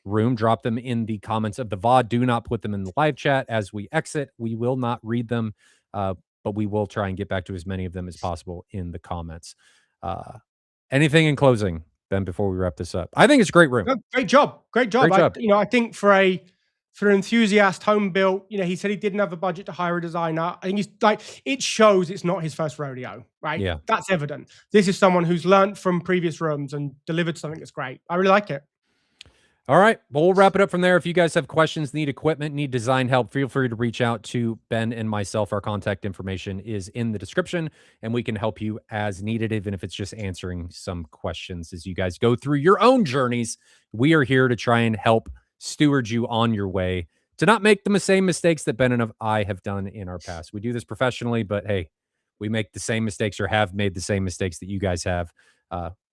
room, drop them in the comments of the VOD. Do not put them in the live chat as we exit. We will not read them, but we will try and get back to as many of them as possible in the comments. Anything in closing, Ben, before we wrap this up? I think it's a great room. Great job. Great job. Great job. I think for for an enthusiast, home built. You know, he said he didn't have the budget to hire a designer. I think he's like, it shows it's not his first rodeo, right? Yeah. That's evident. This is someone who's learned from previous rooms and delivered something that's great. I really like it. All right. Well, we'll wrap it up from there. If you guys have questions, need equipment, need design help, feel free to reach out to Ben and myself. Our contact information is in the description, and we can help you as needed, even if it's just answering some questions as you guys go through your own journeys. We are here to try and help steward you on your way to not make the same mistakes that Ben and I have done in our past. We do this professionally, but hey, we make the same mistakes or have made the same mistakes that you guys have.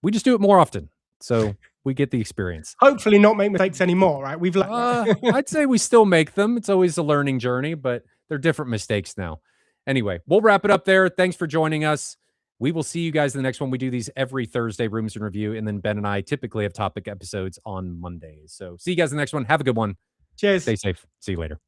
We just do it more often. So we get the experience. Hopefully not make mistakes anymore, right? We've learned. I'd say we still make them. It's always a learning journey, but they're different mistakes now. Anyway, we'll wrap it up there. Thanks for joining us. We will see you guys in the next one. We do these every Thursday, Rooms in Review, and then Ben and I typically have topic episodes on Mondays. So see you guys in the next one. Have a good one. Cheers. Stay safe. See you later.